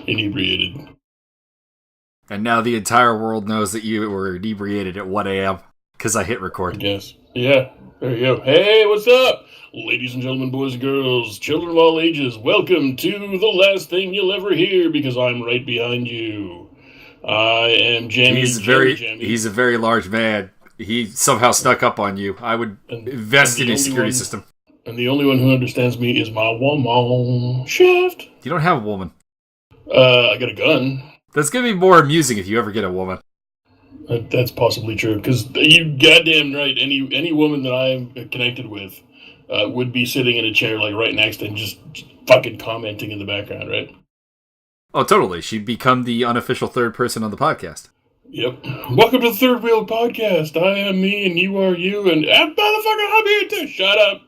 inebriated. And now the entire world knows that you were inebriated at 1 a.m. because I hit record. Yes. Yeah, there you go. Hey, what's up? Ladies and gentlemen, boys and girls, children of all ages, welcome to the last thing you'll ever hear because I'm right behind you. I am Jamie. He's a very large man. He somehow snuck up on you. I would invest in his security system. And the only one who understands me is my woman, Shaft. You don't have a woman. I got a gun. That's going to be more amusing if you ever get a woman. That's possibly true, because you goddamn right, any woman that I'm connected with would be sitting in a chair like right next and just fucking commenting in the background, right? Oh, totally. She'd become the unofficial third person on the podcast. Yep. Welcome to the Third Wheel Podcast. I am me and you are you, and motherfucker, I'm here too. Shut up.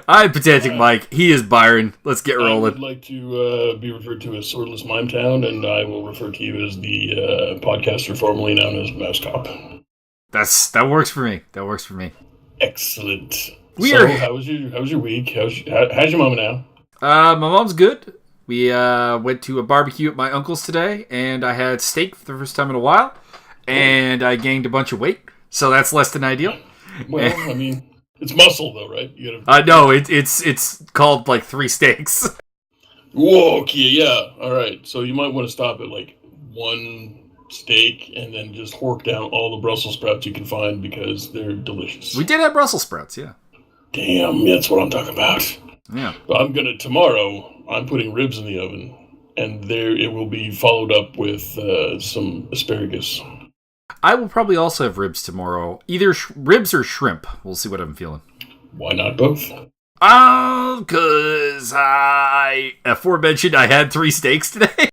I'm Pedantic Mike. He is Byron. Let's get rolling. I would like to be referred to as Swordless Mimetown, and I will refer to you as the podcaster formerly known as Mouse Cop. That works for me. That works for me. Excellent. How was your week? How's your mama now? My mom's good. We went to a barbecue at my uncle's today, and I had steak for the first time in a while, and I gained a bunch of weight, so that's less than ideal. Well, I mean, it's muscle though, right? I know it's called like 3 steaks. Whoa, okay, yeah. All right, so you might want to stop at like 1 steak and then just hork down all the Brussels sprouts you can find because they're delicious. We did have Brussels sprouts, yeah. Damn, that's what I'm talking about. Yeah. Tomorrow, I'm putting ribs in the oven, and there it will be followed up with some asparagus. I will probably also have ribs tomorrow. Either ribs or shrimp. We'll see what I'm feeling. Why not both? Because aforementioned, I had 3 steaks today.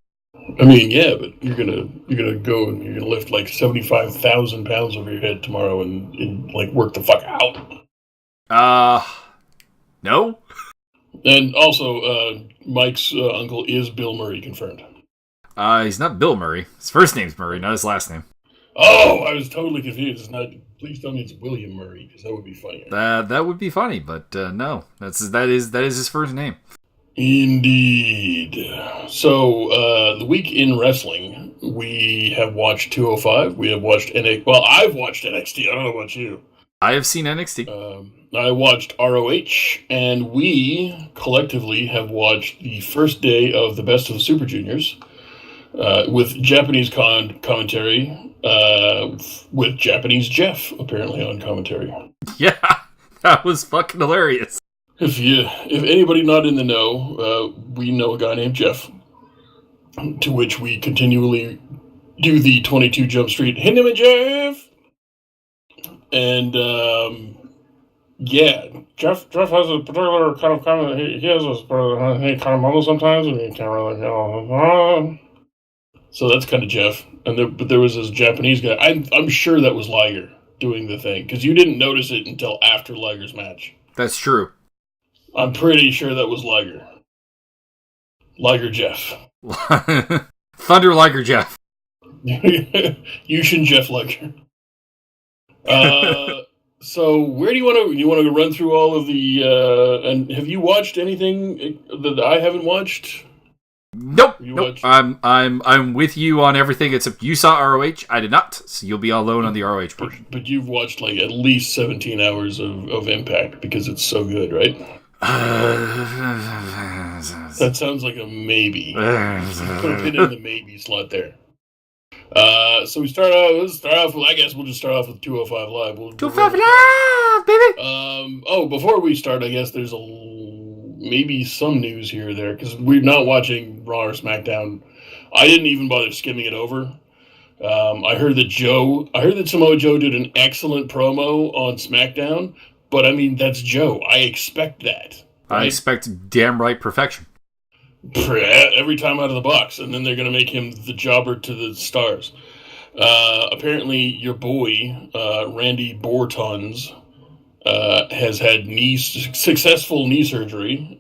I mean, yeah, but you're gonna go and you're gonna lift like 75,000 pounds over your head tomorrow and like work the fuck out. No. And also, Mike's uncle is Bill Murray, confirmed. He's not Bill Murray. His first name's Murray, not his last name. Oh, I was totally confused. It's not. Please tell me it's William Murray, because that would be funny. That would be funny, but no, that is his first name. Indeed. So, the week in wrestling, we have watched 205. We have watched NXT. Well, I've watched NXT. I don't know about you. I have seen NXT. I watched ROH, and we collectively have watched the first day of the Best of the Super Juniors with Japanese commentary, with Japanese Jeff apparently on commentary. Yeah, that was fucking hilarious. If anybody not in the know, we know a guy named Jeff, to which we continually do the 22 Jump Street, hit him, Jeff! And, yeah, Jeff has a particular kind of comment. He has a kind of mumble sometimes, and he can't really, So that's kind of Jeff. But there was this Japanese guy. I'm sure that was Liger doing the thing, because you didn't notice it until after Liger's match. That's true. I'm pretty sure that was Liger. Liger Jeff. Thunder Liger Jeff. Yushin Jeff Liger. So where do you want to run through all of the and have you watched anything that I haven't watched? Nope. I'm with you on everything except you saw ROH. I did not, so you'll be all alone on the ROH portion. But you've watched like at least 17 hours of Impact because it's so good, right? That sounds like a maybe. Put a pin in the maybe slot there. So let's start off with, I guess we'll just start off with 205 Live. 205 Live, baby! Before we start, I guess there's maybe some news here or there, because we're not watching Raw or SmackDown. I didn't even bother skimming it over. I heard that Samoa Joe did an excellent promo on SmackDown, but I mean, that's Joe. I expect that. Right? I expect damn right perfection. Every time out of the box, and then they're going to make him the jobber to the stars. Apparently, your boy, Randy Bortons, has had successful knee surgery.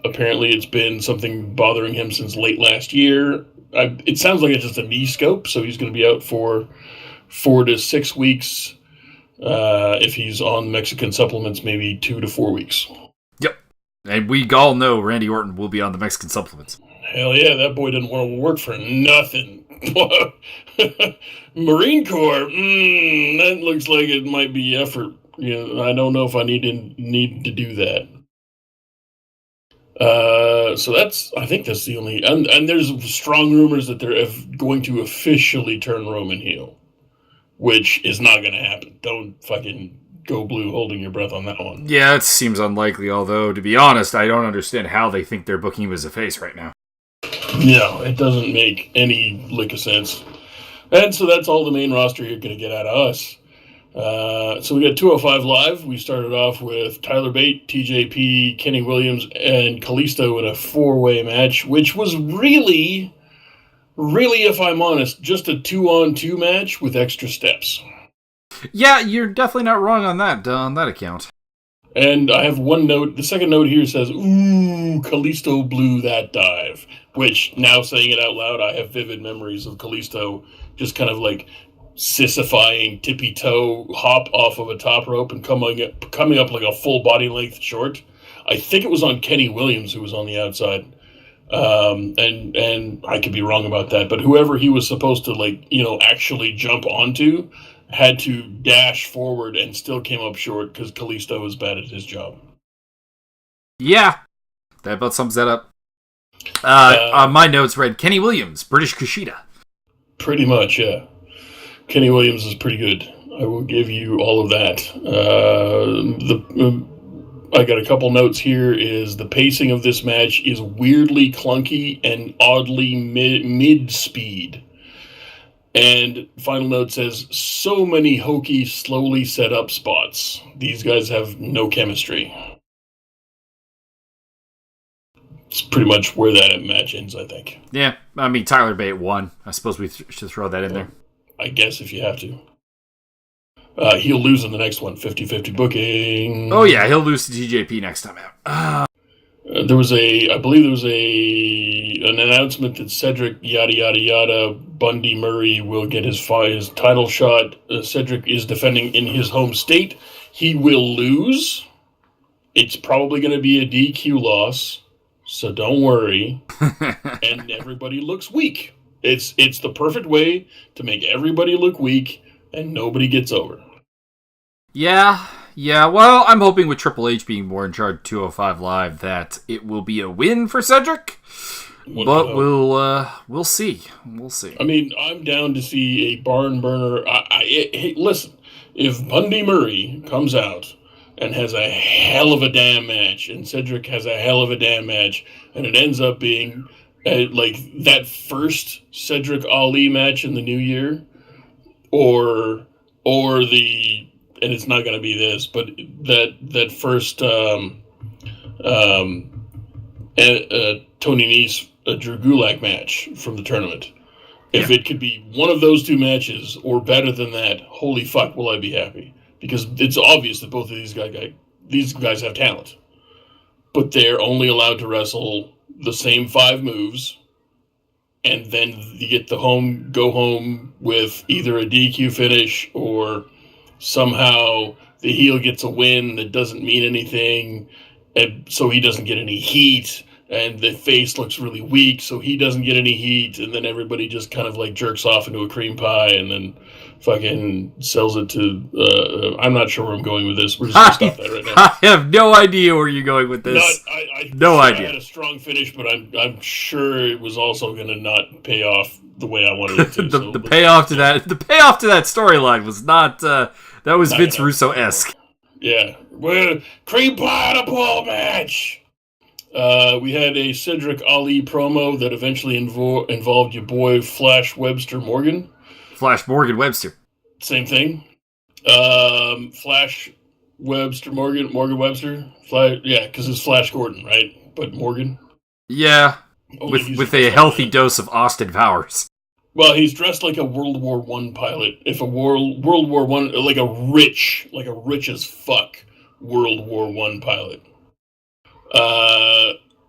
Apparently, it's been something bothering him since late last year. It sounds like it's just a knee scope, so he's going to be out for 4 to 6 weeks. If he's on Mexican supplements, maybe 2 to 4 weeks. Yep. And we all know Randy Orton will be on the Mexican supplements. Hell yeah, that boy didn't want to work for nothing. Marine Corps, that looks like it might be effort. I don't know if I need to do that. So I think that's the only, and there's strong rumors that they're going to officially turn Roman heel, which is not going to happen. Don't fucking go blue holding your breath on that one. Yeah, it seems unlikely, although, to be honest, I don't understand how they think they're booking him as a face right now. No, it doesn't make any lick of sense. And so that's all the main roster you're going to get out of us. So we got 205 Live. We started off with Tyler Bate, TJP, Kenny Williams, and Kalisto in a 4-way match, which was really, if I'm honest, just a 2-on-2 match with extra steps. Yeah, you're definitely not wrong on that account. And I have one note. The second note here says, ooh, Kalisto blew that dive. Which, now saying it out loud, I have vivid memories of Kalisto just kind of like sissifying tippy toe hop off of a top rope and coming up like a full body length short. I think it was on Kenny Williams who was on the outside. And I could be wrong about that, but whoever he was supposed to actually jump onto had to dash forward and still came up short because Kalisto was bad at his job. Yeah, that about sums that up. My notes read Kenny Williams, British Kushida. Pretty much, yeah. Kenny Williams is pretty good. I will give you all of that. I got a couple notes here. Is the pacing of this match is weirdly clunky and oddly mid-speed. And final note says, so many hokey, slowly set up spots. These guys have no chemistry. It's pretty much where that match ends, I think. Yeah, I mean, Tyler Bate won. I suppose we should throw that in there. I guess if you have to. He'll lose in the next one, 50-50 booking. Oh yeah, he'll lose to TJP next time out. I believe there was an announcement that Cedric, yada, yada, yada, Bundy Murray will get his title shot. Cedric is defending in his home state. He will lose. It's probably going to be a DQ loss, so don't worry. And everybody looks weak. It's the perfect way to make everybody look weak and nobody gets over. Yeah. Well, I'm hoping with Triple H being more in charge of 205 Live that it will be a win for Cedric. But we'll see. We'll see. I mean, I'm down to see a barn burner. Hey, listen, if Bundy Murray comes out and has a hell of a damn match, and Cedric has a hell of a damn match, and it ends up being like that first Cedric Ali match in the new year, or the, and it's not going to be this, but that first Tony Nese Drew Gulak match from the tournament. If it could be one of those two matches or better than that, holy fuck, will I be happy? Because it's obvious that both of these guys have talent, but they're only allowed to wrestle the same 5 moves, and then you get go home with either a DQ finish or somehow the heel gets a win that doesn't mean anything, and so he doesn't get any heat, and the face looks really weak, so he doesn't get any heat, and then everybody just kind of like jerks off into a cream pie and then fucking sells it to... I'm not sure where I'm going with this. We're just going to stop that right now. I have no idea where you're going with this. No idea. I had a strong finish, but I'm sure it was also going to not pay off the way I wanted it to. the payoff to that storyline was not... that was not Vince Russo-esque. Yeah. Well, cream pie on a pole match! We had a Cedric Ali promo that eventually involved your boy Flash Webster Morgan. Flash Morgan Webster. Same thing. Flash Webster Morgan Webster. Because it's Flash Gordon, right? But Morgan. Yeah, with a healthy dose of Austin Powers. Well, he's dressed like a World War I pilot. If a World War I, like a rich as fuck World War I pilot.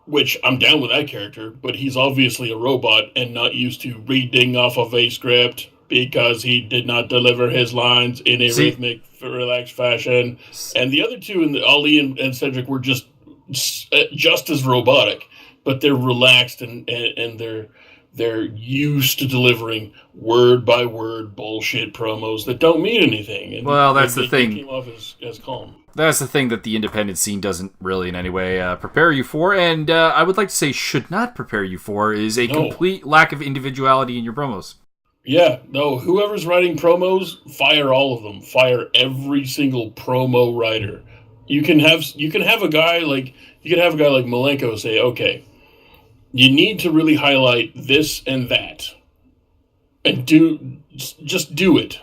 Which I'm down with that character, but he's obviously a robot and not used to reading off of a script because he did not deliver his lines in a rhythmic, relaxed fashion. And the other two, Ali and Cedric, were just as robotic, but they're relaxed and they're used to delivering word by word bullshit promos that don't mean anything. And well, that's the thing. Came off as calm. That's the thing that the independent scene doesn't really in any way prepare you for, and I would like to say should not prepare you for, is a complete lack of individuality in your promos. Yeah, no, whoever's writing promos, fire all of them. Fire every single promo writer. You can have a guy like Malenko say, okay, you need to really highlight this and that. And just do it.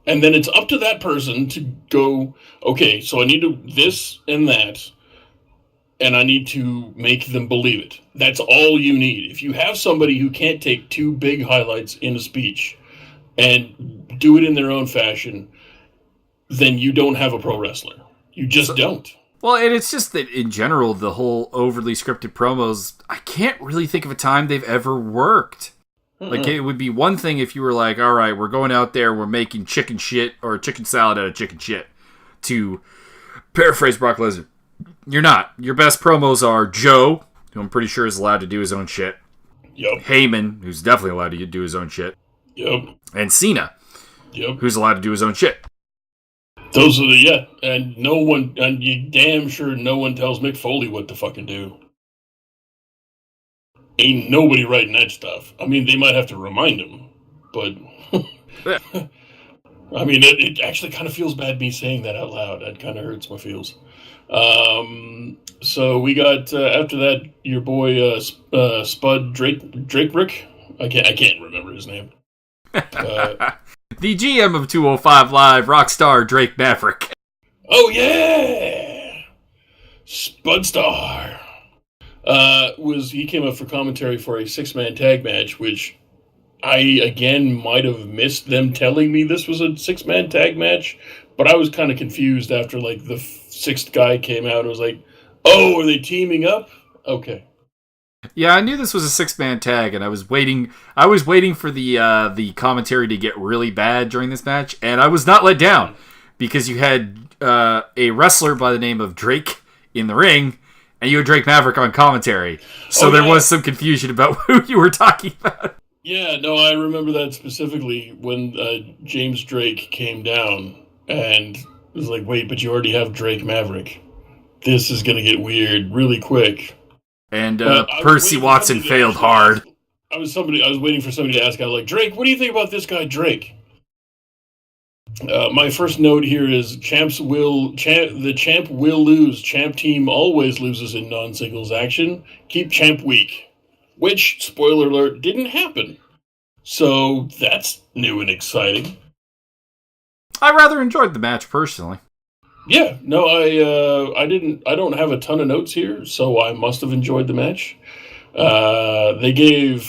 And then it's up to that person to go, okay, so I need to this and that, and I need to make them believe it. That's all you need. If you have somebody who can't take two big highlights in a speech and do it in their own fashion, then you don't have a pro wrestler. You just don't. Well, and it's just that in general, the whole overly scripted promos, I can't really think of a time they've ever worked. Like, it would be one thing if you were like, all right, we're going out there, we're making chicken shit or chicken salad out of chicken shit. To paraphrase Brock Lesnar, you're not. Your best promos are Joe, who I'm pretty sure is allowed to do his own shit. Yep. Heyman, who's definitely allowed to do his own shit. Yep. And Cena, yep, who's allowed to do his own shit. Those are and you damn sure no one tells Mick Foley what to fucking do. Ain't nobody writing that stuff. I mean, they might have to remind him, but I mean, it actually kind of feels bad me saying that out loud. That kind of hurts my feels. So we got after that your boy Spud Drakebrick. I can't remember his name. The GM of 205 Live, Rockstar Drake Maverick. Oh yeah, Spudstar. He came up for commentary for a 6-man tag match, which I again might have missed them telling me this was a 6-man tag match, but I was kind of confused after like the 6th guy came out and was like, "Oh, are they teaming up?" Okay. Yeah, I knew this was a 6-man tag, and I was waiting for the commentary to get really bad during this match, and I was not let down because you had a wrestler by the name of Drake in the ring, and you had Drake Maverick on commentary. So there was some confusion about who you were talking about. Yeah, no, I remember that specifically when James Drake came down, and it was like, wait, but you already have Drake Maverick. This is going to get weird really quick. And Percy Watson failed hard. I was waiting for somebody to ask out, like, Drake, what do you think about this guy, Drake? My first note here is the champ will lose. Champ team always loses in non-singles action. Keep champ weak. Which, spoiler alert, didn't happen. So that's new and exciting. I rather enjoyed the match personally. Yeah, no, I didn't. I don't have a ton of notes here, so I must have enjoyed the match. They gave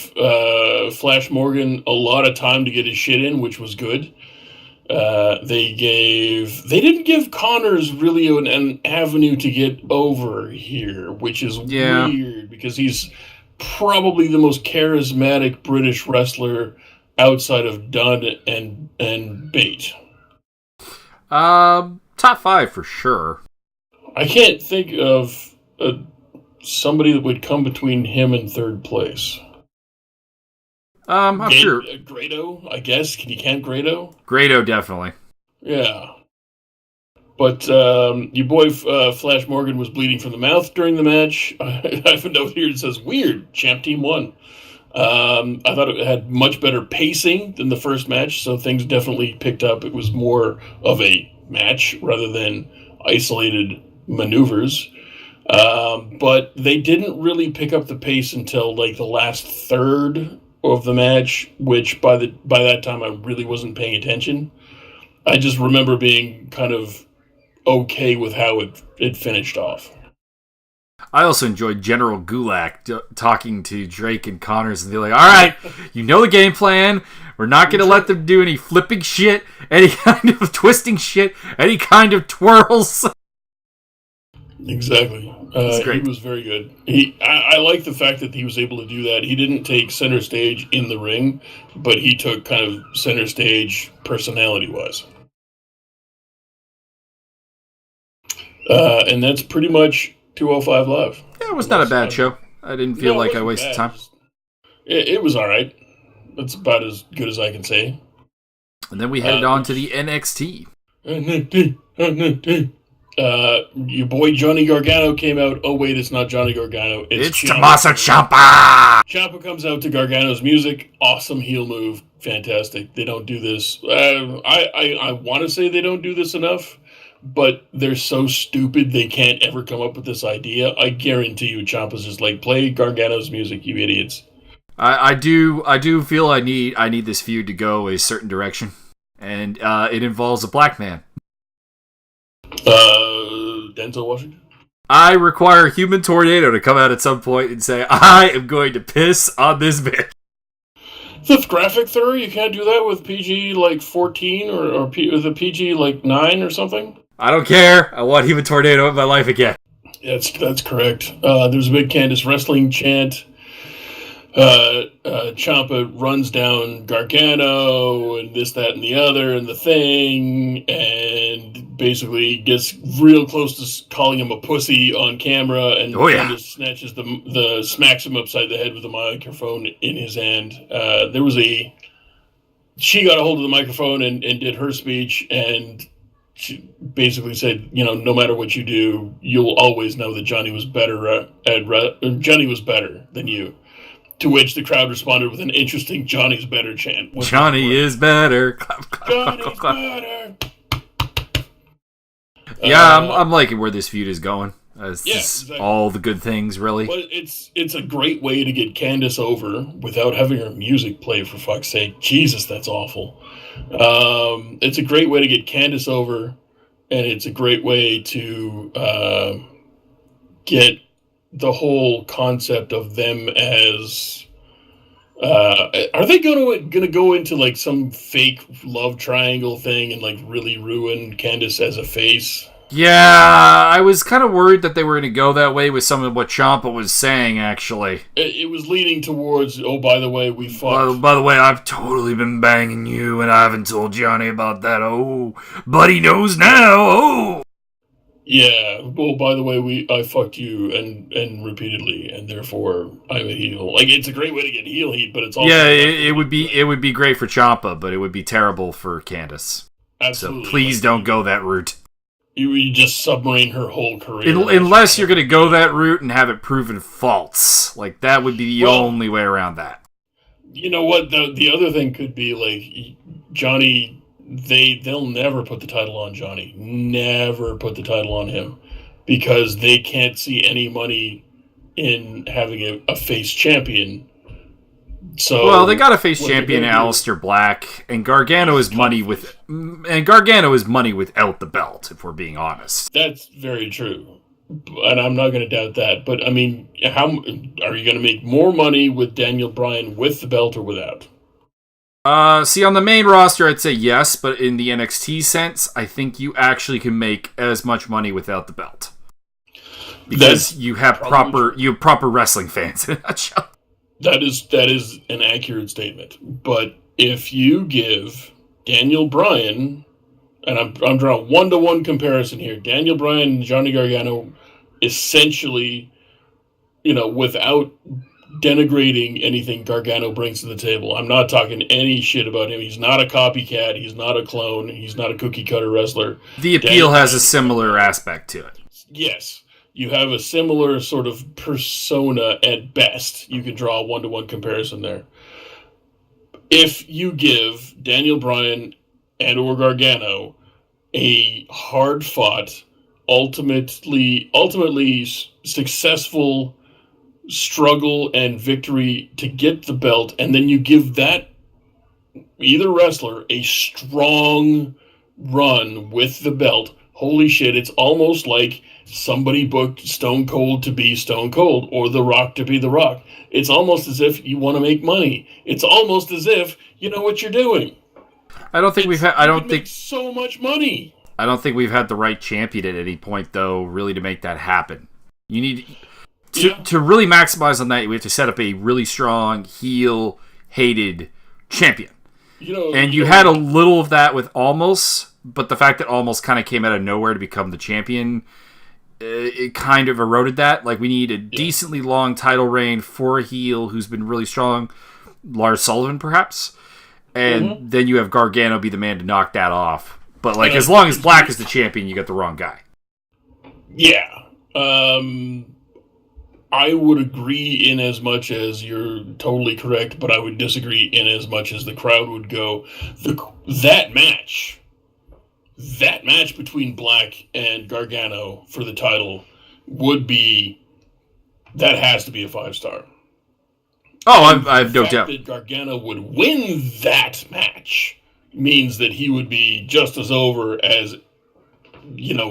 Flash Morgan a lot of time to get his shit in, which was good. They didn't give Connors really an avenue to get over here, which is weird because he's probably the most charismatic British wrestler outside of Dunn and Bate. Top 5 for sure. I can't think of somebody that would come between him and third place. I'm sure. Grado, I guess. Can you count Grado? Grado, definitely. Yeah. But your boy Flash Morgan was bleeding from the mouth during the match. I have a note here that says, weird, champ team won. I thought it had much better pacing than the first match, so things definitely picked up. It was more of a match rather than isolated maneuvers. But they didn't really pick up the pace until like the last third of the match, which by that time I really wasn't paying attention. I just remember being kind of okay with how it finished off. I also enjoyed General Gulak talking to Drake and Connors and be like, all right, you know the game plan. We're not going to let them do any flipping shit, any kind of twisting shit, any kind of twirls. Exactly. He was very good. I like the fact that he was able to do that. He didn't take center stage in the ring, but he took kind of center stage personality-wise. And that's pretty much 205 Live. Yeah, it was not a bad show. I didn't feel No, it like I wasn't wasted bad. time. It was all right. That's about as good as I can say. And then we headed on to the NXT. Your boy Johnny Gargano came out. Oh wait, it's not Johnny Gargano. It's Tommaso Ciampa! Ciampa comes out to Gargano's music. Awesome heel move. Fantastic. They don't do this. I want to say they don't do this enough, but they're so stupid they can't ever come up with this idea. I guarantee you Ciampa's just like, play Gargano's music, you idiots. I do feel I need this feud to go a certain direction, and it involves a black man. Denzel Washington? I require Human Tornado to come out at some point and say, I am going to piss on this bitch. That's graphic, sir. You can't do that with PG like 14 or with a PG like 9 or something. I don't care. I want Human Tornado in my life again. That's correct. There's a big Candice wrestling chant. Ciampa runs down Gargano and this, that, and the other, and the thing, and basically gets real close to calling him a pussy on camera, and Candice snatches smacks him upside the head with a microphone in his hand. She got a hold of the microphone and did her speech, and she basically said, no matter what you do, you'll always know that Johnny was better Johnny was better than you. To which the crowd responded with an interesting "Johnny's better" chant. Johnny is better. Johnny's better. Yeah, I'm liking where this feud is going. Exactly. All the good things, really. But it's a great way to get Candice over without having her music play, for fuck's sake. Jesus, that's awful. It's a great way to get Candice over, and it's a great way to get the whole concept of them as are they gonna go into like some fake love triangle thing and like really ruin Candice as a face? Yeah, I was kind of worried that they were going to go that way with some of what Ciampa was saying, actually. It was leading towards, oh, by the way, we fucked. By the way, I've totally been banging you, and I haven't told Johnny about that. Oh, but he knows now. Oh. Yeah, well, by the way, I fucked you and repeatedly, and therefore I'm a heel. Like, it's a great way to get heel heat, but it's also it would be great for Ciampa, but it would be terrible for Candice. Absolutely. So please don't go that route. You just submarine her whole career. Unless you're going to go that route and have it proven false. Like, that would be the only way around that. You know what? The other thing could be, like, Johnny, they'll never put the title on Johnny. Never put the title on him. Because they can't see any money in having a face champion. So, well, they got a face champion, Aleister Black, and Gargano is money without the belt, if we're being honest. That's very true, and I'm not going to doubt that. But I mean, how are you going to make more money with Daniel Bryan with the belt or without? See, on the main roster, I'd say yes, but in the NXT sense, I think you actually can make as much money without the belt because you have proper wrestling fans in a nutshell. That is an accurate statement. But if you give Daniel Bryan, and I'm drawing 1-to-1 comparison here, Daniel Bryan and Johnny Gargano, essentially, without denigrating anything Gargano brings to the table. I'm not talking any shit about him. He's not a copycat. He's not a clone. He's not a cookie cutter wrestler. The appeal has a similar aspect to it. Yes. You have a similar sort of persona at best. You can draw a 1-to-1 comparison there. If you give Daniel Bryan and or Gargano a hard-fought, ultimately successful struggle and victory to get the belt, and then you give that either wrestler a strong run with the belt, holy shit, it's almost like somebody booked Stone Cold to be Stone Cold or The Rock to be The Rock. It's almost as if you want to make money. It's almost as if you know what you're doing. I don't think make so much money. I don't think we've had the right champion at any point, though, really to make that happen. You need to really maximize on that. We have to set up a really strong heel hated champion. You had a little of that with Almost, but the fact that Almost kind of came out of nowhere to become the champion it kind of eroded that. Like, we need a decently long title reign for a heel who's been really strong. Lars Sullivan, perhaps. And then you have Gargano be the man to knock that off. But, like, as long as Black is the champion, you got the wrong guy. Yeah. I would agree in as much as you're totally correct, but I would disagree in as much as the crowd would go. That match between Black and Gargano for the title that has to be a 5-star. Oh, I have no doubt. The fact that Gargano would win that match means that he would be just as over as,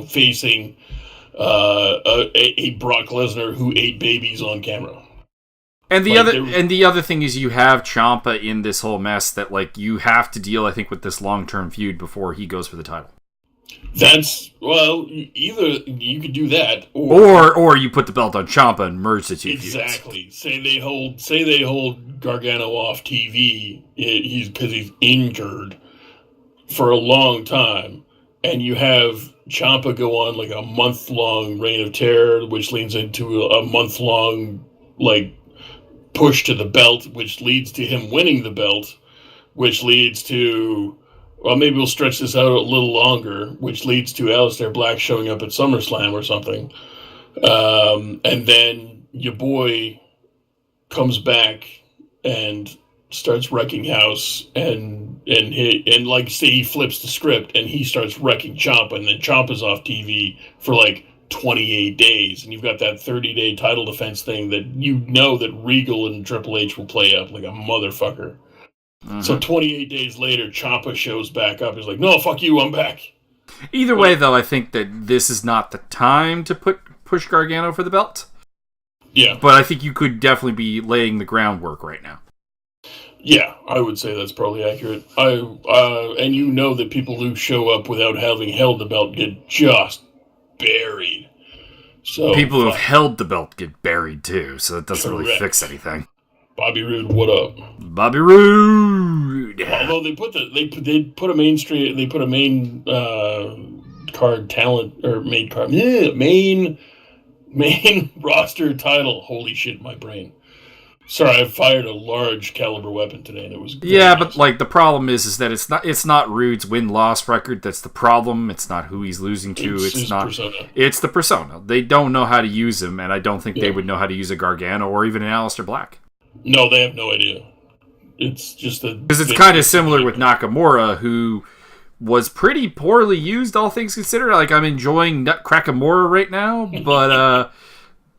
facing a Brock Lesnar who ate babies on camera. And the other thing is you have Ciampa in this whole mess that, like, you have to deal, I think, with this long-term feud before he goes for the title. Either you could do that, or you put the belt on Ciampa and merge the two. Exactly. Feuds. Say they hold Gargano off TV. Because he's injured for a long time, and you have Ciampa go on like a month-long reign of terror, which leads into a month-long push to the belt, which leads to him winning the belt, which leads to, well, maybe we'll stretch this out a little longer, which leads to Aleister Black showing up at SummerSlam or something. And then your boy comes back and starts wrecking house and say he flips the script and he starts wrecking Ciampa, and then Ciampa's off TV for 28 days, and you've got that 30-day title defense thing that that Regal and Triple H will play up like a motherfucker. Mm-hmm. So 28 days later, Ciampa shows back up. He's like, no, fuck you, I'm back. Either way, though, I think that this is not the time to push Gargano for the belt. Yeah. But I think you could definitely be laying the groundwork right now. Yeah, I would say that's probably accurate. And that people who show up without having held the belt get just buried. So people who have held the belt get buried too, so that doesn't really fix anything. Bobby Roode, what up? Bobby Roode. Although they put a main card talent or main roster title. Holy shit, my brain. Sorry, I fired a large caliber weapon today, and it was nice. But the problem is that it's not Roode's win-loss record that's the problem. It's not who he's losing to. It's not persona. It's the persona. They don't know how to use him, and I don't think they would know how to use a Gargano or even an Aleister Black. No, they have no idea. It's just because it's kind of similar with Nakamura, who was pretty poorly used, all things considered. I'm enjoying Nutcrackamura right now, but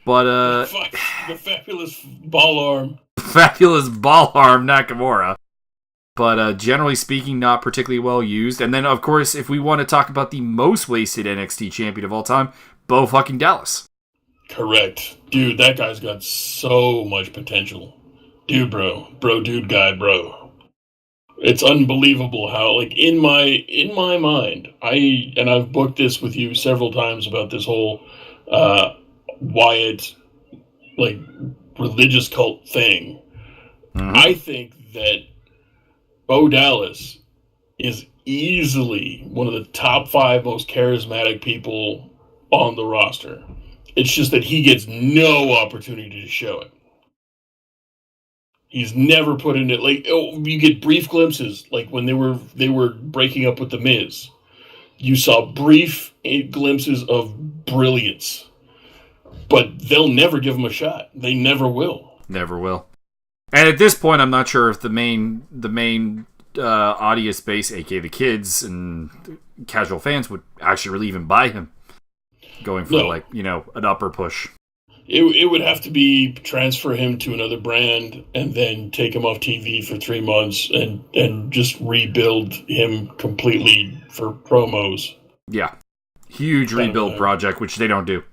the fabulous ball arm. Fabulous ball arm Nakamura. But generally speaking, not particularly well used. And then, of course, if we want to talk about the most wasted NXT champion of all time, Bo fucking Dallas. Correct. Dude, that guy's got so much potential. Dude, bro. Dude, guy, bro. It's unbelievable how, in my mind, I've booked this with you several times about this whole Wyatt religious cult thing. Mm-hmm. I think that Bo Dallas is easily one of the top 5 most charismatic people on the roster. It's just that he gets no opportunity to show it. He's never put in it. You get brief glimpses, when they were breaking up with The Miz. You saw brief glimpses of brilliance. But they'll never give him a shot. They never will. Never will. And at this point, I'm not sure if the main audience base, aka the kids and casual fans, would actually really even buy him. Going for an upper push. It would have to be transfer him to another brand and then take him off TV for 3 months and just rebuild him completely for promos. Yeah. Huge rebuild project, which they don't do.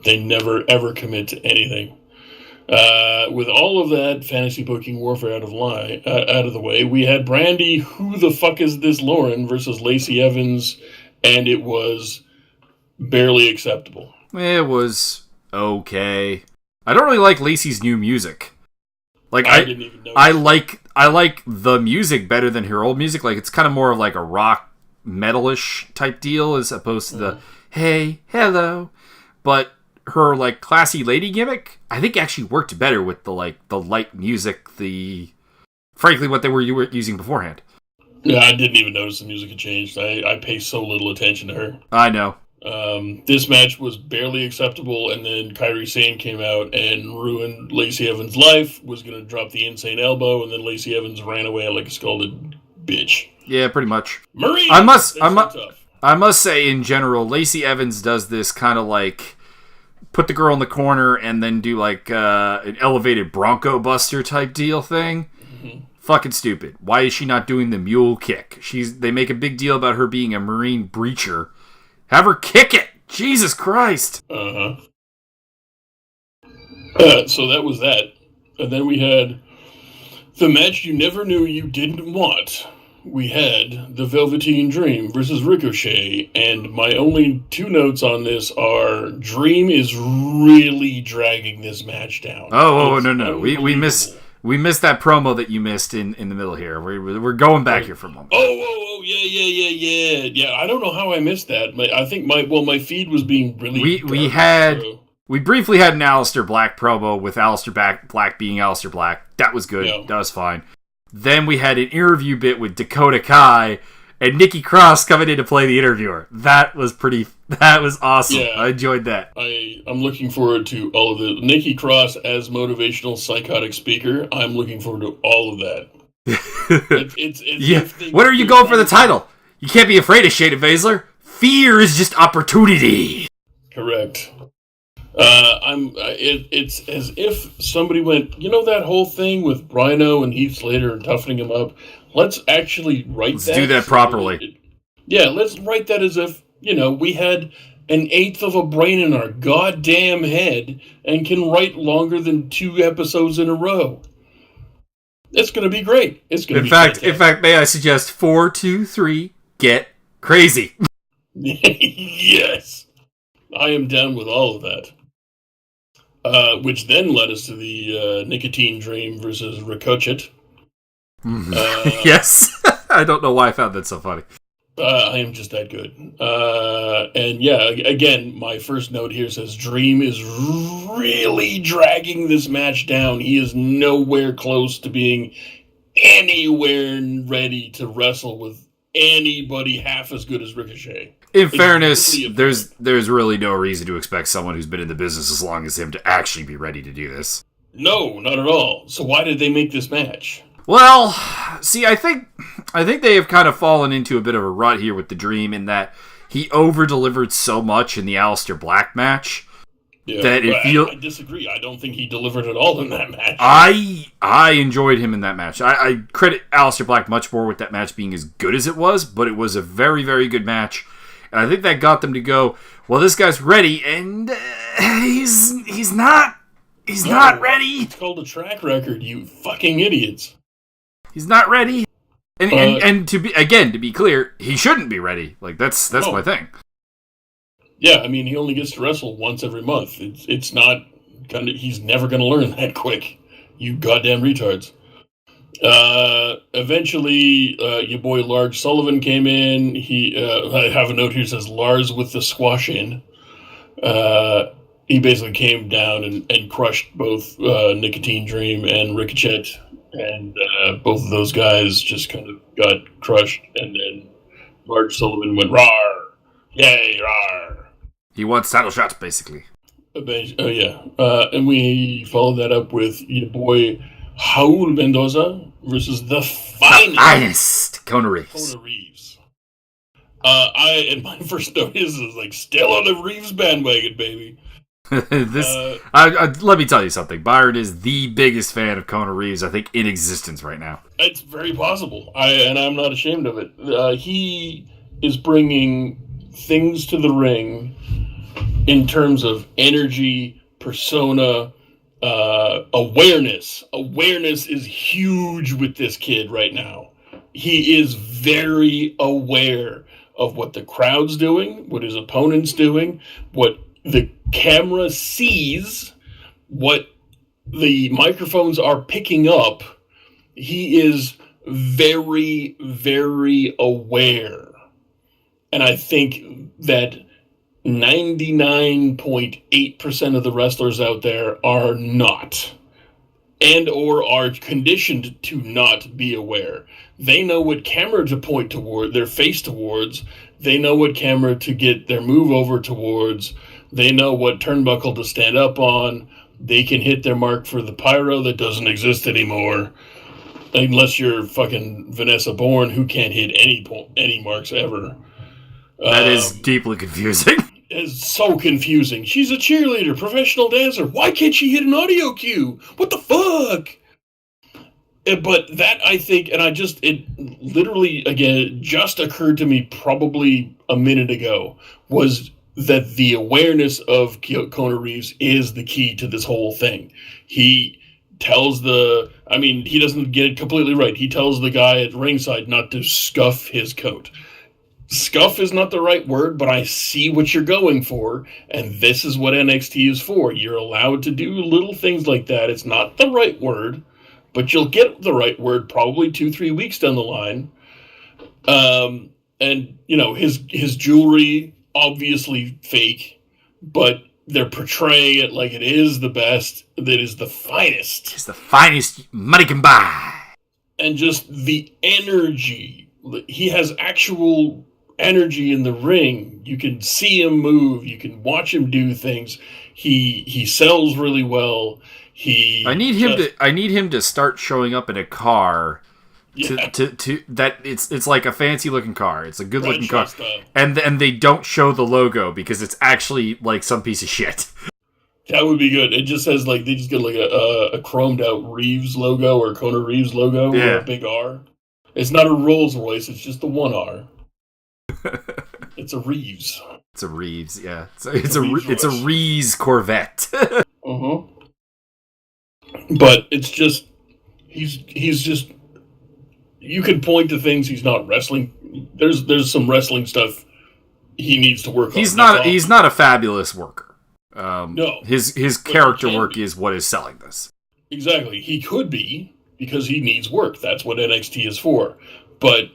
They never, ever commit to anything. With all of that fantasy booking warfare out of the way, we had Brandy, who the fuck is this Lauren, versus Lacey Evans, and it was barely acceptable. It was okay. I don't really like Lacey's new music. I didn't even know. I like the music better than her old music. It's kind of more of a rock metalish type deal as opposed to the hey, hello. but her like classy lady gimmick, I think actually worked better with the light music, frankly what they were using beforehand. Yeah, I didn't even notice the music had changed. I pay so little attention to her. I know. This match was barely acceptable, and then Kairi Sane came out and ruined Lacey Evans' life, was going to drop the insane elbow, and then Lacey Evans ran away like a scalded bitch. Yeah, pretty much. Marie! I must say, in general, Lacey Evans does this kind of like put the girl in the corner and then do like an elevated Bronco Buster type deal thing. Mm-hmm. Fucking stupid. Why is she not doing the mule kick? They make a big deal about her being a Marine breacher. Have her kick it! Jesus Christ! So that was that. And then we had the match you never knew you didn't want. We had the Velveteen Dream versus Ricochet, and my only 2 notes on this are Dream is really dragging this match down. No. We missed that promo that you missed in the middle here. We're going back here for a moment. Yeah. I don't know how I missed that. I think my feed was being really. We briefly had an Aleister Black promo with Aleister Black being Aleister Black. That was good. Yeah. That was fine. Then we had an interview bit with Dakota Kai and Nikki Cross coming in to play the interviewer. That was awesome. Yeah, I enjoyed that. I'm looking forward to all of it. Nikki Cross as motivational psychotic speaker. I'm looking forward to all of that. What are you going for the title? You can't be afraid of Shayna Baszler. Fear is just opportunity. Correct. It's as if somebody went, that whole thing with Rhino and Heath Slater and toughening him up. Let's actually write that. Let's do that properly. Let's write that as if, we had an eighth of a brain in our goddamn head and can write longer than 2 episodes in a row. It's going to be great. It's going to be fantastic. In fact, may I suggest 4, 2, 3, get crazy. Yes. I am down with all of that. Which then led us to the Nicotine Dream versus Ricochet. Yes. I don't know why I found that so funny. I am just that good. And yeah, again, my first note here says Dream is really dragging this match down. He is nowhere close to being anywhere ready to wrestle with anybody half as good as Ricochet. In fairness, there's really no reason to expect someone who's been in the business as long as him to actually be ready to do this. No, not at all. So why did they make this match? Well, see, I think they have kind of fallen into a bit of a rut here with the Dream in that he over-delivered so much in the Aleister Black match. Yeah, that I disagree. I don't think he delivered at all in that match. I enjoyed him in that match. I credit Aleister Black much more with that match being as good as it was, but it was a very, very good match. And I think that got them to go, well, this guy's ready, and he's not ready. It's called a track record, you fucking idiots. He's not ready. And to be clear, he shouldn't be ready. Like that's my thing. Yeah, I mean, he only gets to wrestle once every month. It's not he's never going to learn that quick. You goddamn retards. Eventually, your boy Lars Sullivan came in. I have a note here that says Lars with the squash in. He basically came down and crushed both Nicotine Dream and Ricochet. And both of those guys just kind of got crushed. And then Lars Sullivan went, "Rawr! Yay, rawr!" He wants title shots, basically. Oh, yeah. And we followed that up with your boy Raul Mendoza versus the finest Kona Reeves. Kona Reeves. And my first note is like, still on the Reeves bandwagon, baby. Let me tell you something. Byron is the biggest fan of Kona Reeves, I think, in existence right now. It's very possible. I'm not ashamed of it. He is bringing things to the ring in terms of energy, persona, awareness. Awareness is huge with this kid right now. He is very aware of what the crowd's doing, what his opponent's doing, what the camera sees, what the microphones are picking up. He is very, very aware. And I think that 99.8% of the wrestlers out there are not, and or are conditioned to not be aware. They know what camera to point toward, their face towards. They know what camera to get their move over towards. They know what turnbuckle to stand up on. They can hit their mark for the pyro that doesn't exist anymore. Unless you're fucking Vanessa Bourne, who can't hit any marks ever. That is deeply confusing. It's so confusing. She's a cheerleader, professional dancer. Why can't she hit an audio cue? What the fuck? But that, I think, and it literally, again, just occurred to me probably a minute ago, was that the awareness of Kona Reeves is the key to this whole thing. He tells he doesn't get it completely right. He tells the guy at ringside not to scuff his coat. Scuff is not the right word, but I see what you're going for, and this is what NXT is for. You're allowed to do little things like that. It's not the right word, but you'll get the right word probably 2-3 weeks down the line. And, his jewelry, obviously fake, but they're portraying it like it is the best, that is the finest. It's the finest money can buy. And just the energy. He has actual energy in the ring. You can see him move. You can watch him do things. He sells really well. I need him to start showing up in a car. Yeah. To that it's like a fancy looking car. It's a good looking car, and they don't show the logo because it's actually like some piece of shit. That would be good. It just says they just get a chromed out Reeves logo or Kona Reeves logo with a big R. It's not a Rolls Royce. It's just the one R. It's a Reeves. It's a Reeves. Yeah. It's a Reeves Corvette. But it's just he's just. You can point to things he's not wrestling. There's some wrestling stuff he needs to work on. He's not a fabulous worker. No. His character work is what is selling this. Exactly. He could be, because he needs work. That's what NXT is for. But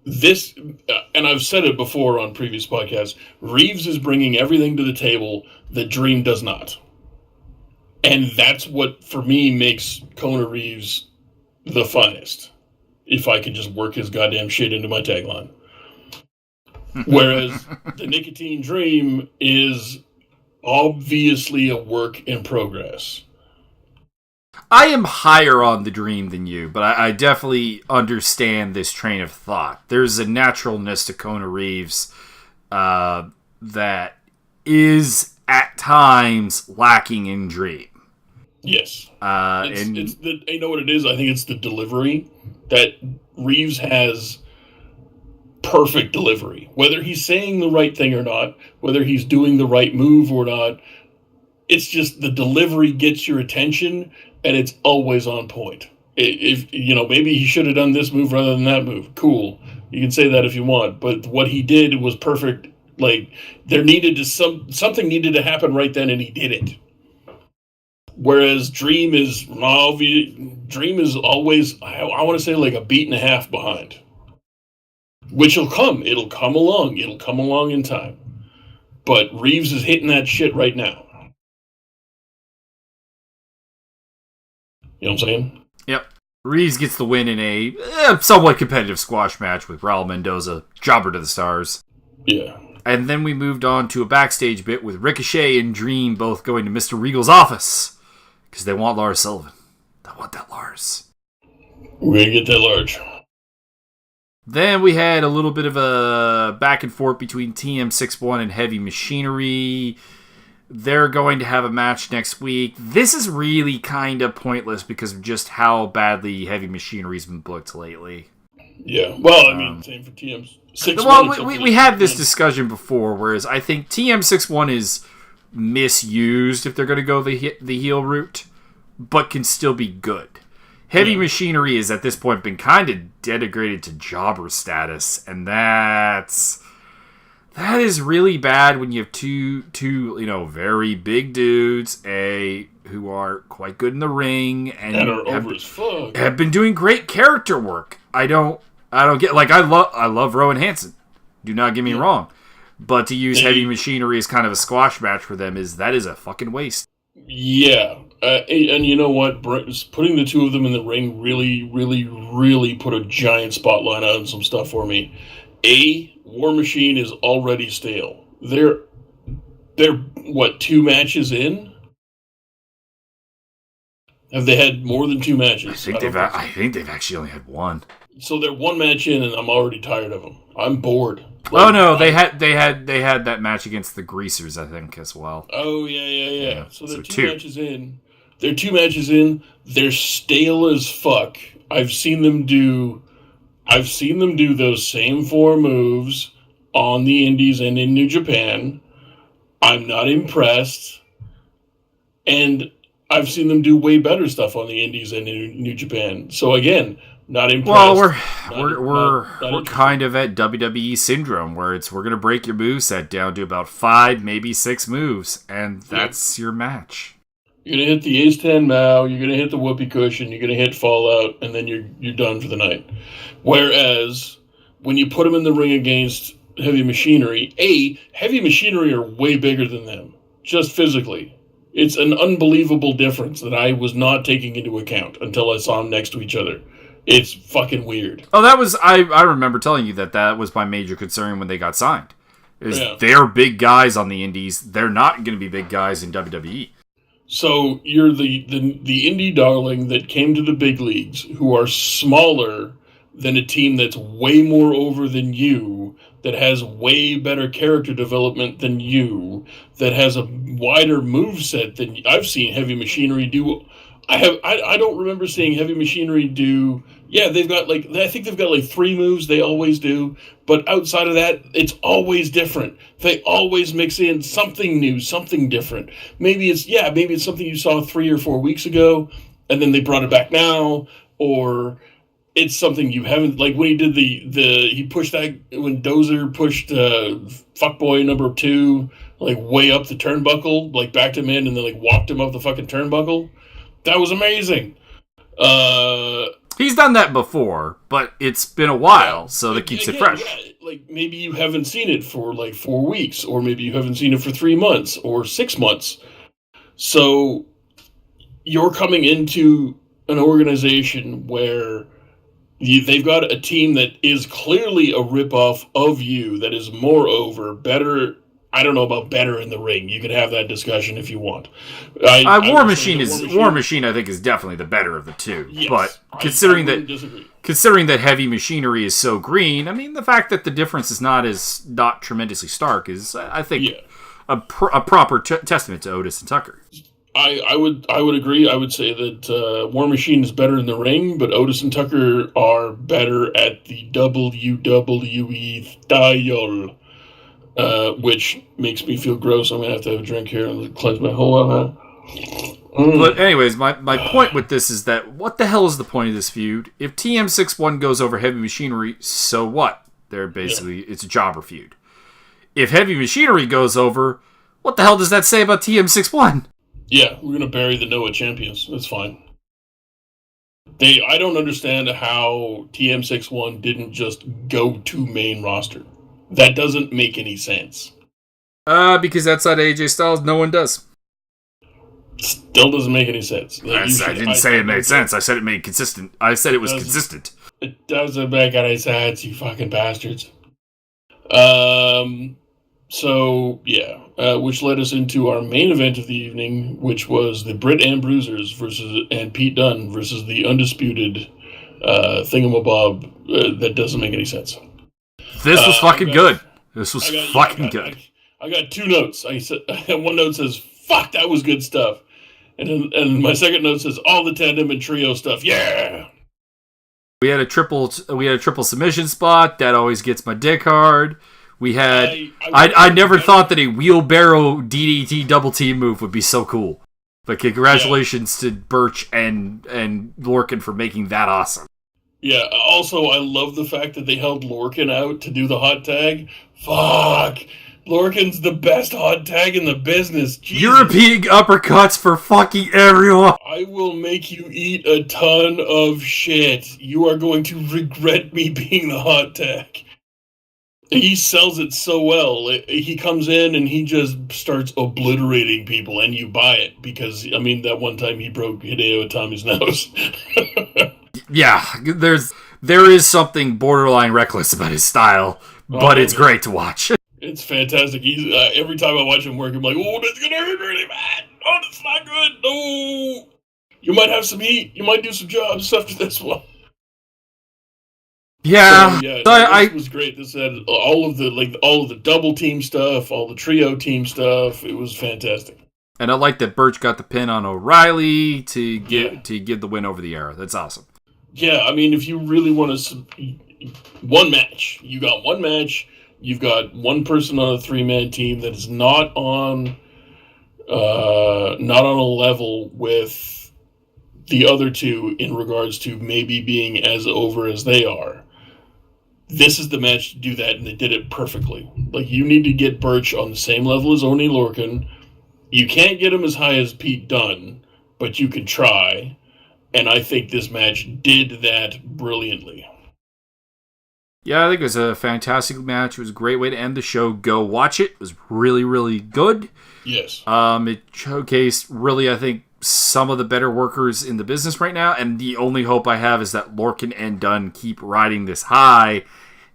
this, and I've said it before on previous podcasts, Reeves is bringing everything to the table that Dream does not. And that's what, for me, makes Kona Reeves the finest, if I could just work his goddamn shit into my tagline. Whereas the Nicotine Dream is obviously a work in progress. I am higher on the Dream than you, but I definitely understand this train of thought. There's a naturalness to Kona Reeves that is at times lacking in Dream. Yes. You know what it is? I think it's the delivery. That Reeves has perfect delivery. Whether he's saying the right thing or not, whether he's doing the right move or not, it's just the delivery gets your attention, and it's always on point. If maybe he should have done this move rather than that move. Cool. You can say that if you want, but what he did was perfect. There needed to something needed to happen right then, and he did it. Whereas Dream is always, I want to say, a beat and a half behind. Which will come. It'll come along. It'll come along in time. But Reeves is hitting that shit right now. You know what I'm saying? Yep. Reeves gets the win in a somewhat competitive squash match with Raul Mendoza, jobber to the stars. Yeah. And then we moved on to a backstage bit with Ricochet and Dream both going to Mr. Regal's office. Because they want Lars Sullivan. They want that Lars. We're going to get that Lars. Then we had a little bit of a back and forth between TM61 and Heavy Machinery. They're going to have a match next week. This is really kind of pointless because of just how badly Heavy Machinery's been booked lately. Yeah. Well, same for TM61. Well, we had this discussion before, whereas I think TM61 is misused if they're going to go the heel route, but can still be good. Heavy Machinery is at this point been kind of denigrated to jobber status, and that is really bad when you have two very big dudes who are quite good in the ring and are over as fuck. Have been doing great character work. I don't get I love Rowan Hansen. Do not get me wrong. But to use Heavy Machinery as kind of a squash match for them is a fucking waste. Yeah. And you know what? Putting the two of them in the ring really, really, really put a giant spotlight on some stuff for me. War Machine is already stale. They're what, 2 matches in? Have they had more than 2 matches? I think they've actually only had 1. So they're 1 match in, and I'm already tired of them. I'm bored. Oh no, they had that match against the Greasers, I think, as well. Oh yeah. So they're 2 matches in. They're 2 matches in. They're stale as fuck. I've seen them do those same 4 moves on the Indies and in New Japan. I'm not impressed. And I've seen them do way better stuff on the Indies and in New Japan. So again, not impressed. Well, we're kind of at WWE syndrome, where we're gonna break your moveset down to about 5, maybe 6 moves, and that's your match. You're gonna hit the Ace 10 Mao, you're gonna hit the Whoopee Cushion, you're gonna hit Fallout, and then you're done for the night. Whereas when you put them in the ring against Heavy Machinery, Heavy Machinery are way bigger than them, just physically. It's an unbelievable difference that I was not taking into account until I saw them next to each other. It's fucking weird. Oh, that was I remember telling you that was my major concern when they got signed. They're big guys on the Indies. They're not going to be big guys in WWE. So you're the indie darling that came to the big leagues, who are smaller than a team that's way more over than you, that has way better character development than you, that has a wider moveset than I've seen Heavy Machinery do. I don't remember seeing Heavy Machinery do. Yeah, they've got I think they've got 3 moves. They always do, but outside of that, it's always different. They always mix in something new, something different. Maybe it's something you saw 3 or 4 weeks ago, and then they brought it back now, or it's something you haven't, like when he did he pushed that, when Dozer pushed Fuckboy number 2 way up the turnbuckle, backed him in and then walked him up the fucking turnbuckle. That was amazing. He's done that before, but it's been a while, so that keeps it fresh. Yeah, maybe you haven't seen it for 4 weeks, or maybe you haven't seen it for 3 months or 6 months. So you're coming into an organization where they've got a team that is clearly a ripoff of you, that is moreover better. I don't know about better in the ring. You can have that discussion if you want. War Machine, I think, is definitely the better of the two. Yes, but considering that Heavy Machinery is so green, I mean, the fact that the difference is not tremendously stark is, I think, a proper testament to Otis and Tucker. I would agree. I would say that War Machine is better in the ring, but Otis and Tucker are better at the WWE style. Which makes me feel gross. I'm going to have a drink here and cleanse my whole But anyways, my point with this is that what the hell is the point of this feud? If TM61 goes over Heavy Machinery, so what? It's a jobber feud. If Heavy Machinery goes over, what the hell does that say about TM61? Yeah, we're going to bury the Noah champions. That's fine. I don't understand how TM61 didn't just go to main roster. That doesn't make any sense. Because outside AJ Styles, no one does. Still doesn't make any sense. I didn't say it made sense. I said it made consistent. I said it was consistent. It doesn't make any sense, you fucking bastards. So, yeah. Which led us into our main event of the evening, which was the Britt and Bruisers and Pete Dunne versus the undisputed thingamabob that doesn't make any sense. This was fucking good. This was fucking good. I got 2 notes. One note says, "Fuck, that was good stuff," and my second note says, "All the tandem and trio stuff, yeah." We had a triple submission spot that always gets my dick hard. We had. I never thought that a wheelbarrow DDT double team move would be so cool. But congratulations to Birch and Lorcan for making that awesome. Yeah, also, I love the fact that they held Lorcan out to do the hot tag. Fuck! Lorcan's the best hot tag in the business. Jesus. European uppercuts for fucking everyone. I will make you eat a ton of shit. You are going to regret me being the hot tag. He sells it so well. He comes in and he just starts obliterating people, and you buy it because, I mean, that one time he broke Hideo Itami's nose. Yeah, there is something borderline reckless about his style, but it's great to watch. It's fantastic. He's every time I watch him work, I'm like, oh, that's gonna hurt really bad. Oh, that's not good. No, you might have some heat. You might do some jobs after this one. Yeah, this was great. This had all of the double team stuff, all the trio team stuff. It was fantastic. And I like that Burch got the pin on O'Reilly to give the win over the Era. That's awesome. Yeah, I mean, if you really want to, one match. You got one match. You've got one person on a 3-man team that is not on a level with the other two in regards to maybe being as over as they are. This is the match to do that, and they did it perfectly. Like, you need to get Burch on the same level as Oney Lorcan. You can't get him as high as Pete Dunne, but you can try. And I think this match did that brilliantly. Yeah, I think it was a fantastic match. It was a great way to end the show. Go watch it. It was really, really good. Yes. It showcased really, I think, some of the better workers in the business right now. And the only hope I have is that Lorcan and Dunne keep riding this high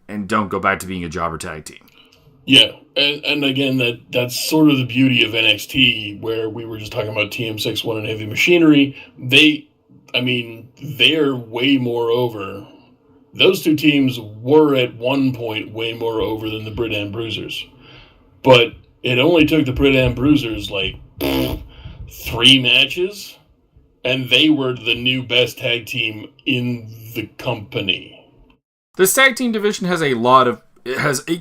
and don't go back to being a jobber tag team. Yeah, and again, that's sort of the beauty of NXT, where we were just talking about TM61 and Heavy Machinery. They're way more over. Those two teams were at one point way more over than the Brit and Bruisers. But it only took the Brit and Bruisers 3 matches, and they were the new best tag team in the company. This tag team division has a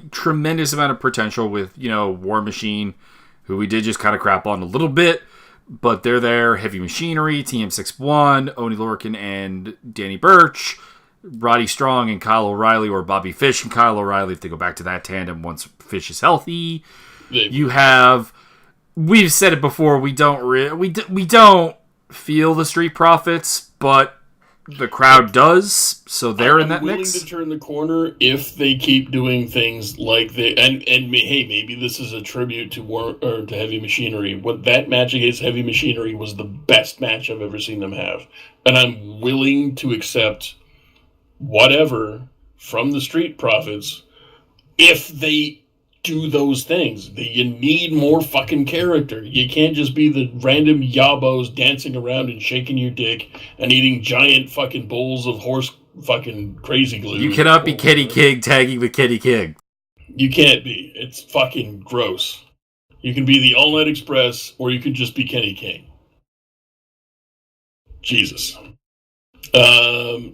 tremendous amount of potential with, War Machine, who we did just kind of crap on a little bit, but they're there. Heavy Machinery, TM61, Oney Lorcan and Danny Burch, Roddy Strong and Kyle O'Reilly, or Bobby Fish and Kyle O'Reilly if they go back to that tandem once Fish is healthy. We've said it before, we don't feel the Street Profits, but the crowd does, so they're in that mix. I'm willing to turn the corner if they keep doing things like they and hey, maybe this is a tribute to Heavy Machinery. What that match against Heavy Machinery was the best match I've ever seen them have, and I'm willing to accept whatever from the Street Profits if they do those things. You need more fucking character. You can't just be the random yabos dancing around and shaking your dick and eating giant fucking bowls of horse fucking crazy glue. You cannot be Kenny King tagging with Kenny King. You can't be. It's fucking gross. You can be the All Night Express, or you can just be Kenny King. Jesus.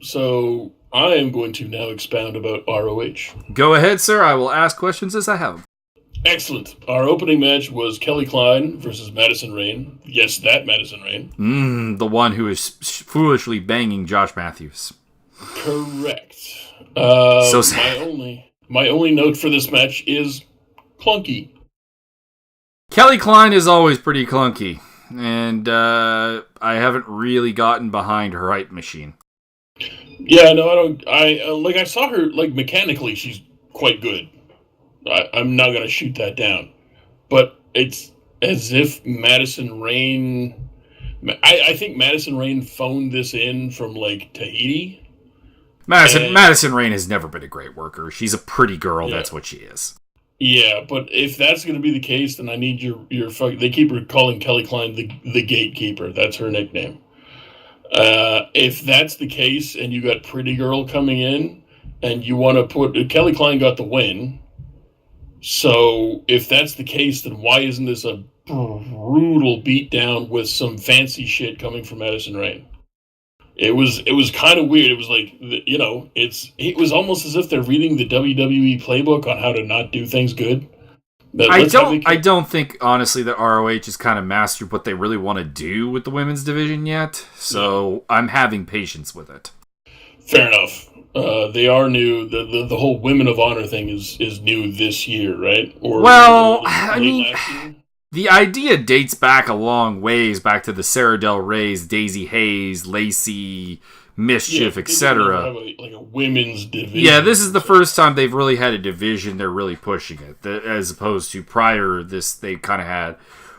So I am going to now expound about ROH. Go ahead, sir. I will ask questions as I have them. Excellent. Our opening match was Kelly Klein versus Madison Rayne. Yes, that Madison Rayne. The one who is foolishly banging Josh Matthews. Correct. So sad. My only note for this match is clunky. Kelly Klein is always pretty clunky, and I haven't really gotten behind her hype machine. Yeah, no, I don't. I saw her, mechanically, she's quite good. I'm not going to shoot that down. But it's as if Madison Rayne... I think Madison Rayne phoned this in from, Tahiti. Madison Rayne has never been a great worker. She's a pretty girl, yeah. That's what she is. Yeah, but if that's going to be the case, then I need your they keep calling Kelly Klein the gatekeeper. That's her nickname. If that's the case, and you got Pretty Girl coming in, and you want to put... Kelly Klein got the win. So, if that's the case, then why isn't this a brutal beatdown with some fancy shit coming from Madison Rayne? It was kind of weird. It was it was almost as if they're reading the WWE playbook on how to not do things good. I don't think, honestly, that ROH has kind of mastered what they really want to do with the women's division yet. So, I'm having patience with it. Fair enough. They are new. The whole Women of Honor thing is new this year, right? The idea dates back a long ways, back to the Sarah Del Rey's, Daisy Hayes, Lacey, Mischief, etc. Like a women's division. Yeah, this is the first time they've really had a division. They're really pushing it, as opposed to prior this. They kind of had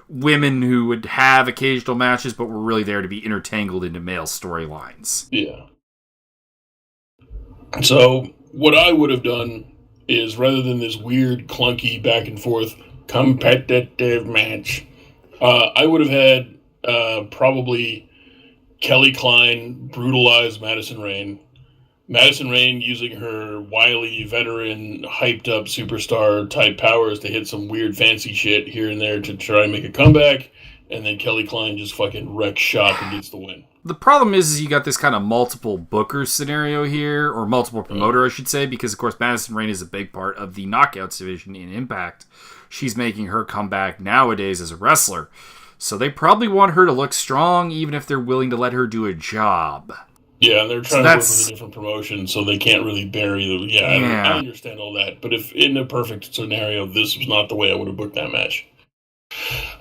women who would have occasional matches, but were really there to be intertangled into male storylines. Yeah. So what I would have done is, rather than this weird, clunky, back and forth competitive match, I would have had probably Kelly Klein brutalize Madison Rayne. Madison Rayne using her wily, veteran, hyped-up superstar type powers to hit some weird, fancy shit here and there to try and make a comeback, and then Kelly Klein just fucking wrecks shop and gets the win. The problem is you got this kind of multiple booker scenario here, or multiple promoter, I should say, because, of course, Madison Rayne is a big part of the Knockouts division in Impact. She's making her comeback nowadays as a wrestler. So they probably want her to look strong, even if they're willing to let her do a job. Yeah, and they're trying to work with a different promotion, so they can't really bury the... Yeah, I understand all that. But if in a perfect scenario, this was not the way I would have booked that match.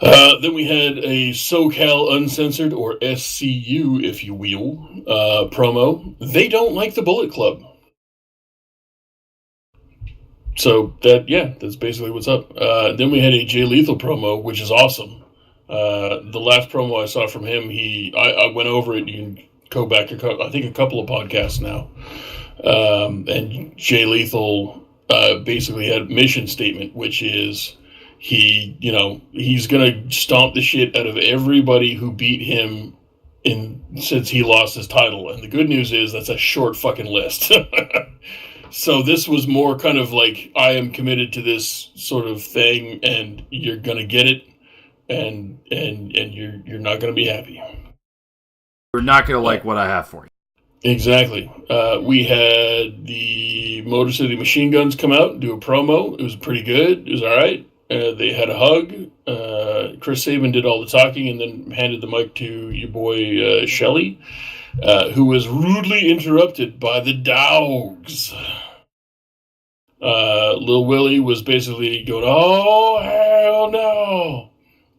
Then we had a SoCal Uncensored, or SCU, if you will, promo. They don't like the Bullet Club. So, that's basically what's up. Then we had a Jay Lethal promo, which is awesome. The last promo I saw from him, I went over it. You can go back, I think, a couple of podcasts now. And Jay Lethal basically had a mission statement, which is he's going to stomp the shit out of everybody who beat him since he lost his title. And the good news is that's a short fucking list. So this was more kind of like, I am committed to this sort of thing, and you're going to get it. And you're not going to be happy. You're not going to like what I have for you. Exactly. We had the Motor City Machine Guns come out and do a promo. It was pretty good. It was all right. They had a hug. Chris Sabin did all the talking and then handed the mic to your boy Shelley, who was rudely interrupted by the Dogs. Lil Willie was basically going, "Oh, hell no!"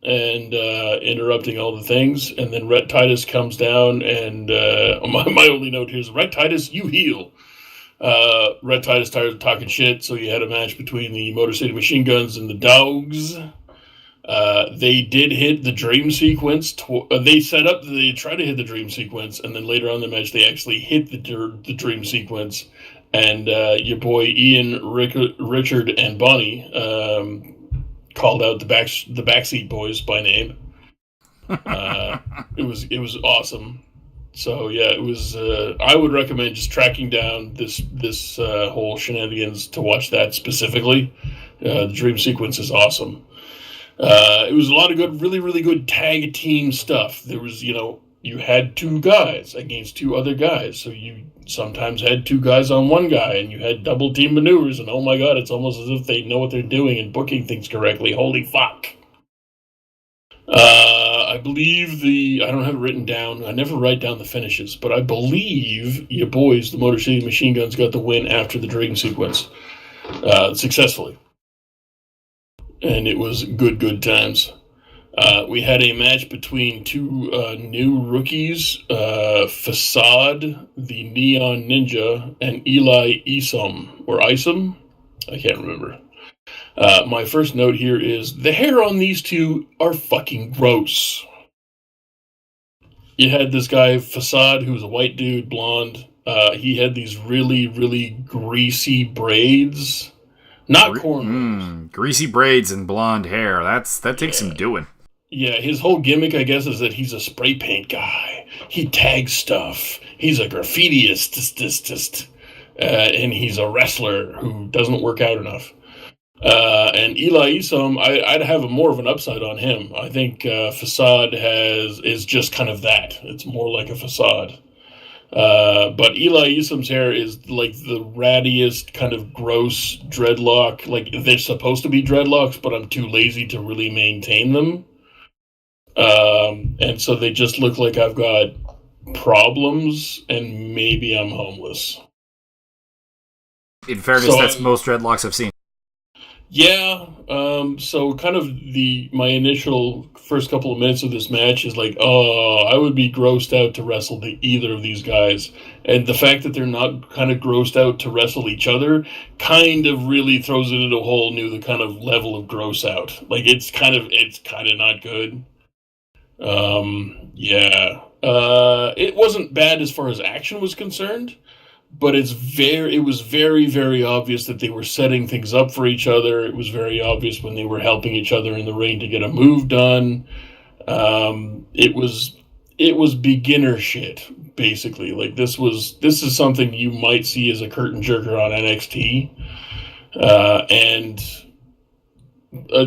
and interrupting all the things. And then Rhett Titus comes down, and my only note here is, Rhett Titus, you heel. Rhett Titus started talking shit, so you had a match between the Motor City Machine Guns and the Dogs. They did hit the dream sequence. They tried to hit the dream sequence, and then later on in the match, they actually hit the dream sequence. And your boy Ian, Richard, and Bonnie called out the Backseat Boys by name. It was awesome. So yeah, it was. I would recommend just tracking down this whole shenanigans to watch that specifically. The dream sequence is awesome. It was a lot of good, really, really good tag team stuff. There was, you had two guys against two other guys, so you sometimes had two guys on one guy, and you had double team maneuvers, and oh my god, it's almost as if they know what they're doing and booking things correctly. Holy fuck. I believe I don't have it written down, I never write down the finishes, but I believe your boys, the Motor City Machine Guns, got the win after the dream sequence, successfully. And it was good times. We had a match between two new rookies, Facade, the Neon Ninja, and Eli Isom, or Isom? I can't remember. My first note here is, the hair on these two are fucking gross. You had this guy, Facade, who was a white dude, blonde. He had these really, really greasy braids. Not cornrows. Greasy braids and blonde hair. That takes some doing. Yeah, his whole gimmick, I guess, is that he's a spray paint guy. He tags stuff. He's a graffitiist. And he's a wrestler who doesn't work out enough. And Eli Isom, I'd have more of an upside on him. I think Facade is just kind of that. It's more like a facade. But Eli Isom's hair is like the rattiest kind of gross dreadlock. Like, they're supposed to be dreadlocks, but I'm too lazy to really maintain them. And so they just look like I've got problems and maybe I'm homeless. In fairness, that's most dreadlocks I've seen. Yeah, so kind of my initial first couple of minutes of this match is like, oh, I would be grossed out to wrestle either of these guys. And the fact that they're not kind of grossed out to wrestle each other kind of really throws it into a whole new the kind of level of gross out. Like it's kind of not good. Yeah. It wasn't bad as far as action was concerned, but it was very, very obvious that they were setting things up for each other. It was very obvious when they were helping each other in the ring to get a move done. It was beginner shit, basically. Like this is something you might see as a curtain jerker on NXT, and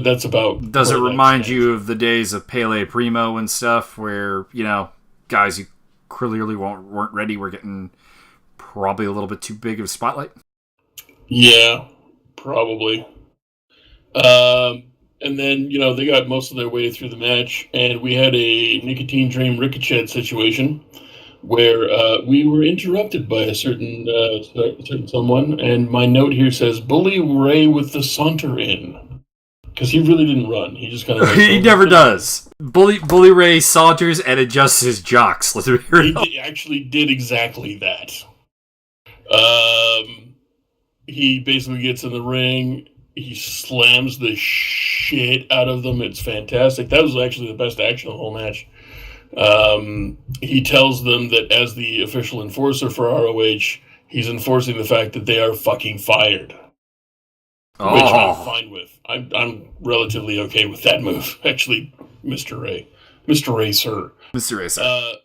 that's about. Does it remind you of the days of Pele Primo and stuff, where guys who clearly weren't ready were getting probably a little bit too big of a spotlight? Yeah, probably. And then, they got most of their way through the match, and we had a Nicotine Dream Ricochet situation where we were interrupted by a certain someone, and my note here says, Bully Ray with the saunter in. Because he really didn't run. He just kind of... he never does. Bully Ray saunters and adjusts his jocks. Let's he actually did exactly that. He basically gets in the ring. He slams the shit out of them. It's fantastic. That was actually the best action of the whole match. He tells them that as the official enforcer for ROH, he's enforcing the fact that they are fucking fired. Oh. Which I'm fine with. I'm relatively okay with that move, actually, Mr. Ray. Mr. Ray, sir. Mr. Ray, sir.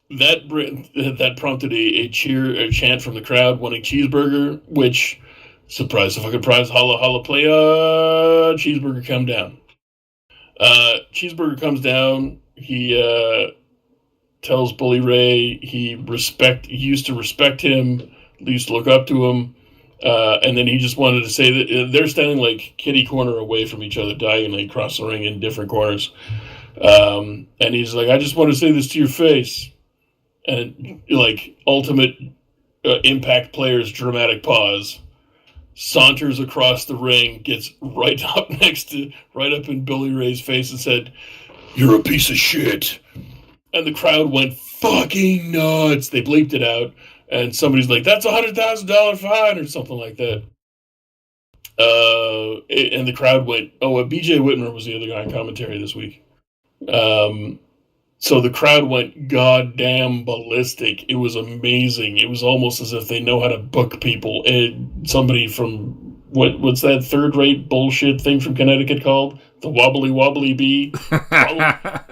That prompted a chant from the crowd wanting Cheeseburger, which, surprise, holla holla playa, Cheeseburger come down. Cheeseburger comes down, he tells Bully Ray he used to respect him, used to look up to him, and then he just wanted to say that they're standing like kitty corner away from each other, diagonally across the ring in different corners. And he's like, I just want to say this to your face. And like ultimate Impact player's dramatic pause, saunters across the ring, gets right up in Billy Ray's face and said, "You're a piece of shit." And the crowd went fucking nuts. They bleeped it out, and somebody's like, "That's $100,000 fine" or something like that. And the crowd went, BJ Whitmer was the other guy in commentary this week. So the crowd went goddamn ballistic. It was amazing. It was almost as if they know how to book people. Somebody from, what's that third-rate bullshit thing from Connecticut called? The Wobbly Wobbly Bee?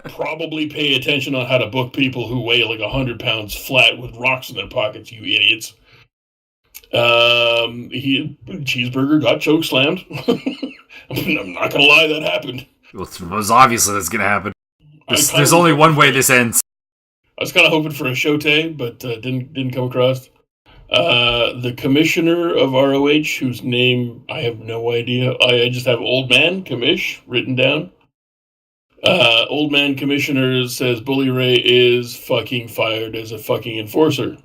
Probably pay attention on how to book people who weigh like 100 pounds flat with rocks in their pockets, you idiots. Cheeseburger got chokeslammed. I'm not going to lie, that happened. Well, it was obvious that's going to happen. There's only one way this ends. I was kind of hoping for a Shote, but didn't come across. The commissioner of ROH, whose name I have no idea. I just have Old Man Commish written down. Old Man Commissioner says Bully Ray is fucking fired as a fucking enforcer.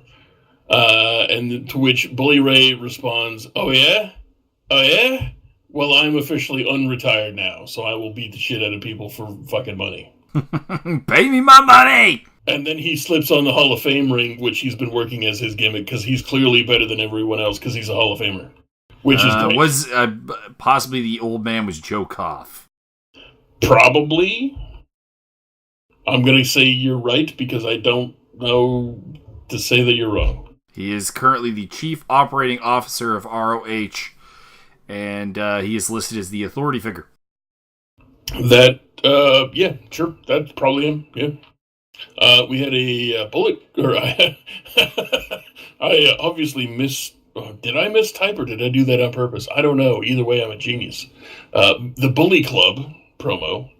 And to which Bully Ray responds, "Oh yeah? Oh yeah? Well, I'm officially unretired now, so I will beat the shit out of people for fucking money." Pay me my money! And then he slips on the Hall of Fame ring, which he's been working as his gimmick, because he's clearly better than everyone else, because he's a Hall of Famer. Which is great. Was possibly the old man was Joe Koff? Probably. I'm going to say you're right, because I don't know to say that you're wrong. He is currently the Chief Operating Officer of ROH, and he is listed as the authority figure. Yeah, sure. That's probably him, yeah. We had a bullet, or I obviously missed, did I mistype or did I do that on purpose? I don't know. Either way, I'm a genius. The Bully Club promo.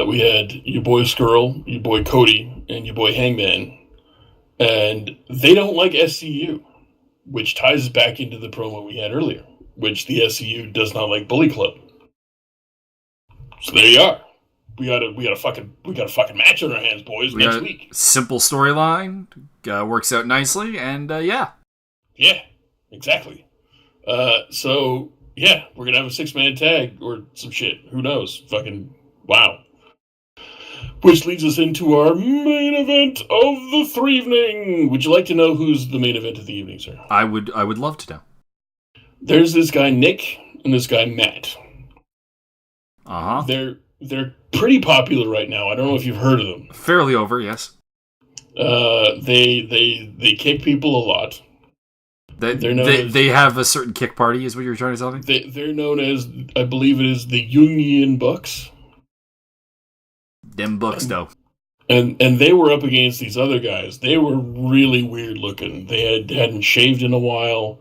We had your boy Skrull, your boy Cody, and your boy Hangman. And they don't like SCU, which ties back into the promo we had earlier, which the SCU does not like Bully Club. So there you are. We got a fucking match on our hands, boys. Next week. Simple storyline, works out nicely, and yeah. Yeah, exactly. So Yeah, we're gonna have a 6-man tag or some shit. Who knows? Fucking wow. Which leads us into our main event of the three evening. Would you like to know who's the main event of the evening, sir? I would love to know. There's this guy Nick and this guy Matt. Uh-huh. They're pretty popular right now. I don't know if you've heard of them. Fairly over, yes. They kick people a lot. They have a certain kick party, is what you're trying to tell me? They're known as, I believe it is the Jungian Bucks. Them Bucks, though. And they were up against these other guys. They were really weird looking. They hadn't shaved in a while.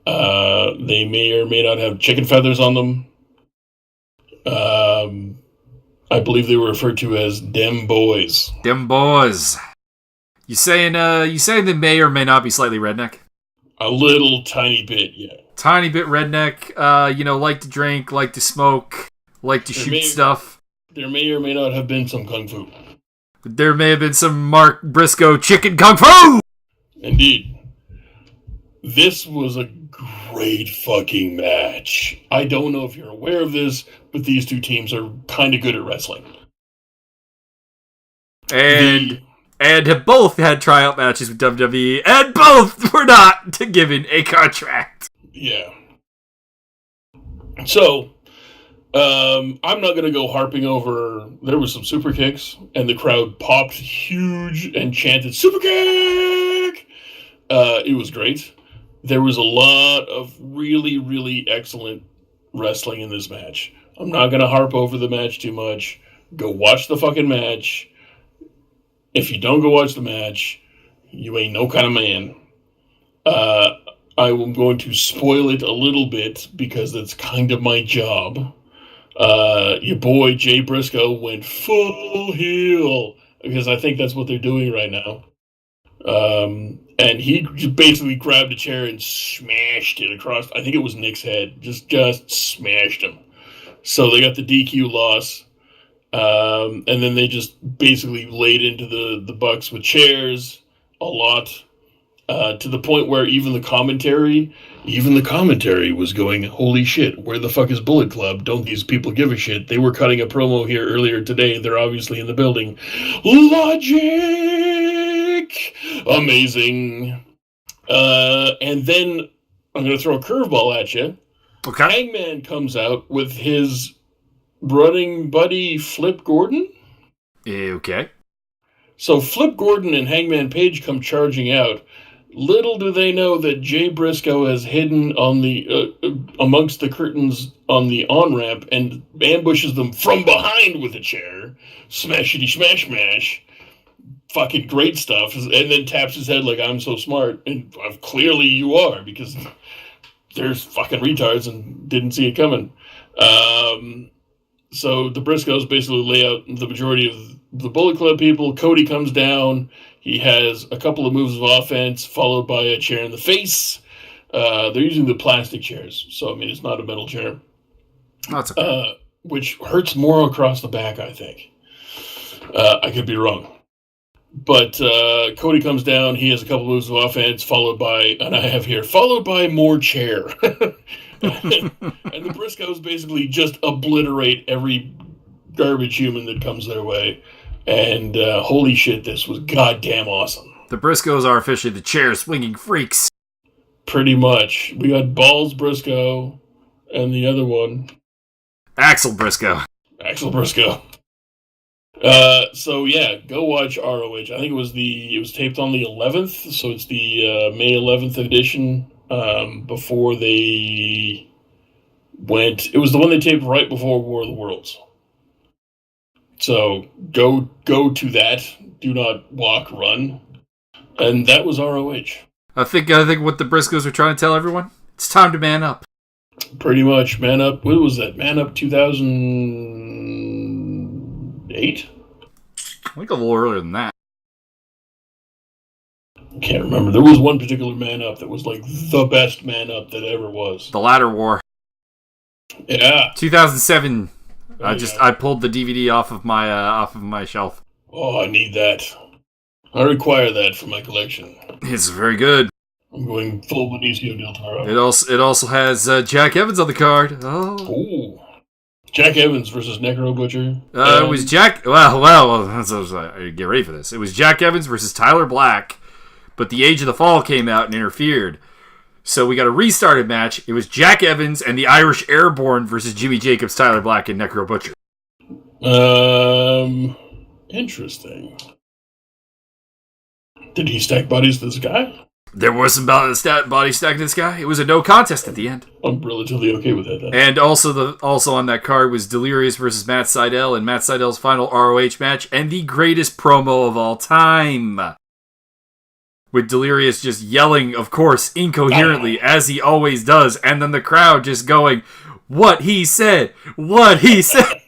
They may or may not have chicken feathers on them. I believe they were referred to as Dem Boys. Dem Boys. You saying they may or may not be slightly redneck? A little tiny bit, yeah. Tiny bit redneck. Like to drink, like to smoke, like to shoot stuff. There may or may not have been some kung fu. There may have been some Mark Briscoe chicken kung fu! Indeed. This was a great fucking match. I don't know if you're aware of this, but these two teams are kind of good at wrestling. And have both had tryout matches with WWE, and both were not given a contract. Yeah. So, I'm not going to go harping over. There was some super kicks, and the crowd popped huge and chanted super kick. It was great. There was a lot of really, really excellent wrestling in this match. I'm not going to harp over the match too much. Go watch the fucking match. If you don't go watch the match, you ain't no kind of man. I am going to spoil it a little bit because that's kind of my job. Your boy Jay Briscoe went full heel because I think that's what they're doing right now. And he basically grabbed a chair and smashed it across. I think it was Nick's head. Just smashed him. So they got the DQ loss. And then they just basically laid into the Bucks with chairs a lot, to the point where even the commentary was going, holy shit, where the fuck is Bullet Club? Don't these people give a shit? They were cutting a promo here earlier today. They're obviously in the building. Logic! Amazing. And then I'm going to throw a curveball at you. Okay. Hangman comes out with his running buddy Flip Gordon. Okay. So Flip Gordon and Hangman Page come charging out. Little do they know that Jay Briscoe has hidden on the amongst the curtains on the on-ramp and ambushes them from behind with a chair. Smashity smash mash. Fucking great stuff. And then taps his head like, I'm so smart. And clearly you are, because there's fucking retards and didn't see it coming. So the Briscoes basically lay out the majority of the Bullet Club people. Cody comes down. He has a couple of moves of offense, followed by a chair in the face. They're using the plastic chairs, so I mean it's not a metal chair. That's okay. Which hurts more across the back, I think. I could be wrong. But Cody comes down. He has a couple of moves of offense, followed by more chair. And the Briscoes basically just obliterate every garbage human that comes their way. And holy shit, this was goddamn awesome. The Briscoes are officially the chair-swinging freaks. Pretty much. We got Balls Briscoe and the other one. Axel Briscoe. Axel Briscoe. So yeah, go watch ROH. I think it was taped on the 11th, so it's the May 11th edition. Before they went, it was the one they taped right before War of the Worlds. So go to that. Do not walk, run. And that was ROH. I think what the Briscoes are trying to tell everyone, it's time to man up. Pretty much, man up. What was that? Man up 2008? I think a little earlier than that. Can't remember. There was one particular man up that was like the best man up that ever was. The Ladder War. Yeah. 2007. I pulled the DVD off of my shelf. Oh, I need that. I require that for my collection. It's very good. I'm going full Benicio del Toro. It also has Jack Evans on the card. Oh. Ooh. Jack Evans versus Necro Butcher. It was Jack. Well. Get ready for this. It was Jack Evans versus Tyler Black, but the Age of the Fall came out and interfered. So we got a restarted match. It was Jack Evans and the Irish Airborne versus Jimmy Jacobs, Tyler Black, and Necro Butcher. Interesting. Did he stack bodies to this guy? There was some body stacking this guy. It was a no contest at the end. I'm relatively okay with that then. And also on that card was Delirious versus Matt Sydal in Matt Sydal's final ROH match, and the greatest promo of all time. With Delirious just yelling, of course, incoherently, as he always does, and then the crowd just going, "What he said! What he said!"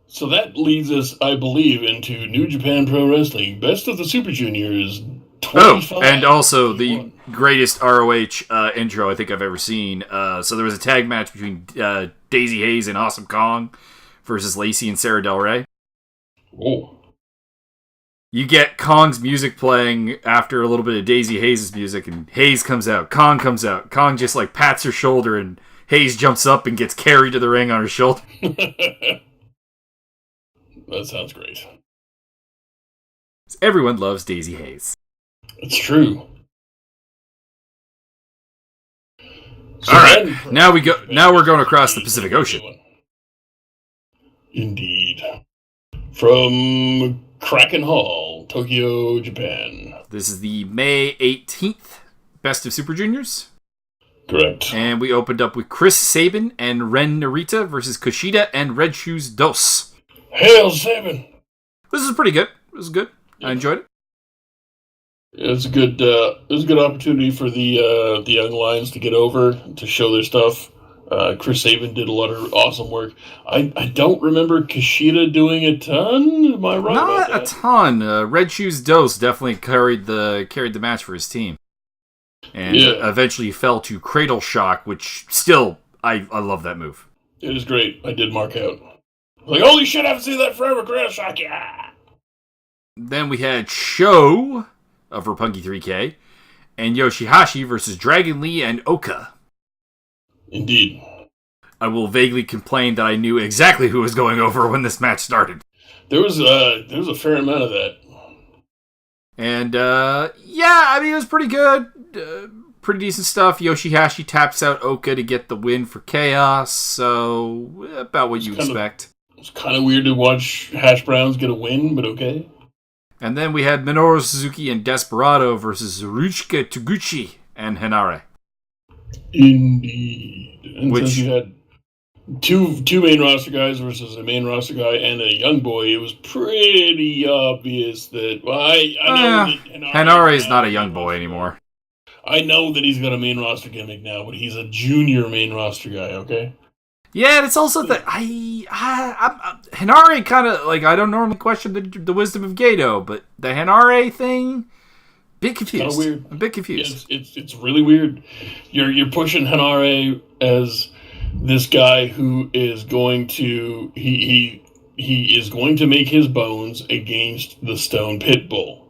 So that leads us, I believe, into New Japan Pro Wrestling. Best of the Super Juniors 25. Oh, and also the greatest ROH intro I think I've ever seen. So there was a tag match between Daisy Hayes and Awesome Kong versus Lacey and Sarah Del Rey. Oh. You get Kong's music playing after a little bit of Daisy Hayes' music, and Hayes comes out. Kong comes out. Kong just like pats her shoulder, and Hayes jumps up and gets carried to the ring on her shoulder. That sounds great. Everyone loves Daisy Hayes. It's true. So all right, now we're going across the Pacific Ocean. Indeed. From Kraken Hall, Tokyo, Japan. This is the May 18th Best of Super Juniors. Correct. And we opened up with Chris Sabin and Ren Narita versus Kushida and Red Shoes Dos. Hail Sabin! This is pretty good. It was good. I enjoyed it. It was a good opportunity for the young lions to get over, to show their stuff. Chris Sabin did a lot of awesome work. I don't remember Kushida doing a ton. Am I right about that? Not a ton. Red Shoes Dos definitely carried the match for his team, and eventually fell to Cradle Shock, which still I love that move. It is great. I did mark out. Like, holy shit! I haven't seen that forever. Cradle Shock, yeah. Then we had Show of Roppongi 3K and Yoshihashi versus Dragon Lee and Oka. Indeed. I will vaguely complain that I knew exactly who was going over when this match started. There was a fair amount of that. And, it was pretty good. Pretty decent stuff. Yoshihashi taps out Oka to get the win for Chaos, so about what you expect. It's kind of weird to watch Hash Browns get a win, but okay. And then we had Minoru Suzuki and Desperado versus Ruchika Taguchi and Henare. Indeed. And since you had two main roster guys versus a main roster guy and a young boy, it was pretty obvious that, I know that Henare is not a young boy anymore. I know that he's got a main roster gimmick now, but he's a junior main roster guy, okay? Yeah, and it's also that Henare kind of, like, I don't normally question the wisdom of Gedo, but the Henare thing, bit confused. It's weird. I'm a bit confused. Yeah, it's really weird. You're pushing Henare as this guy who is going to he is going to make his bones against the Stone Pitbull.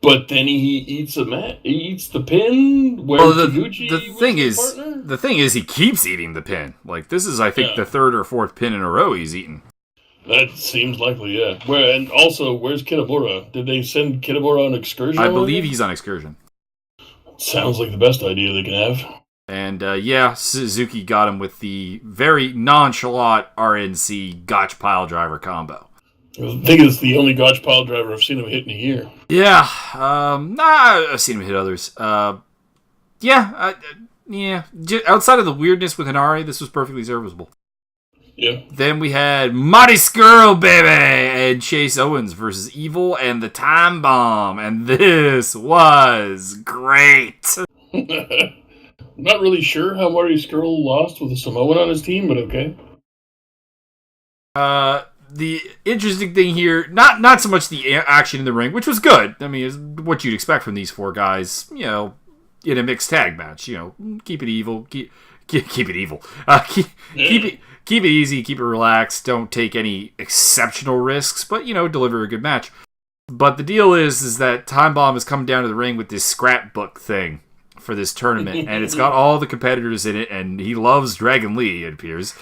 But then he eats the pin. Where the thing is, he keeps eating the pin. Like, this is, I think, the third or fourth pin in a row he's eaten. That seems likely, yeah. And also, where's Kitamura? Did they send Kitamura on excursion? I believe he's on excursion. Sounds like the best idea they can have. And Suzuki got him with the very nonchalant RNC Gotch pile driver combo. I think it's the only Gotch pile driver I've seen him hit in a year. Yeah, I've seen him hit others. Outside of the weirdness with Henare, this was perfectly serviceable. Yeah. Then we had Marty Skrull, baby, and Chase Owens versus Evil and the Time Bomb, and this was great. I'm not really sure how Marty Skrull lost with a Samoan on his team, but okay. The interesting thing here, not so much the action in the ring, which was good. I mean, is what you'd expect from these four guys, in a mixed tag match. Keep it evil, keep it evil. Keep it easy, keep it relaxed. Don't take any exceptional risks, but deliver a good match. But the deal is that Time Bomb is coming down to the ring with this scrapbook thing for this tournament, and it's got all the competitors in it, and he loves Dragon Lee, it appears,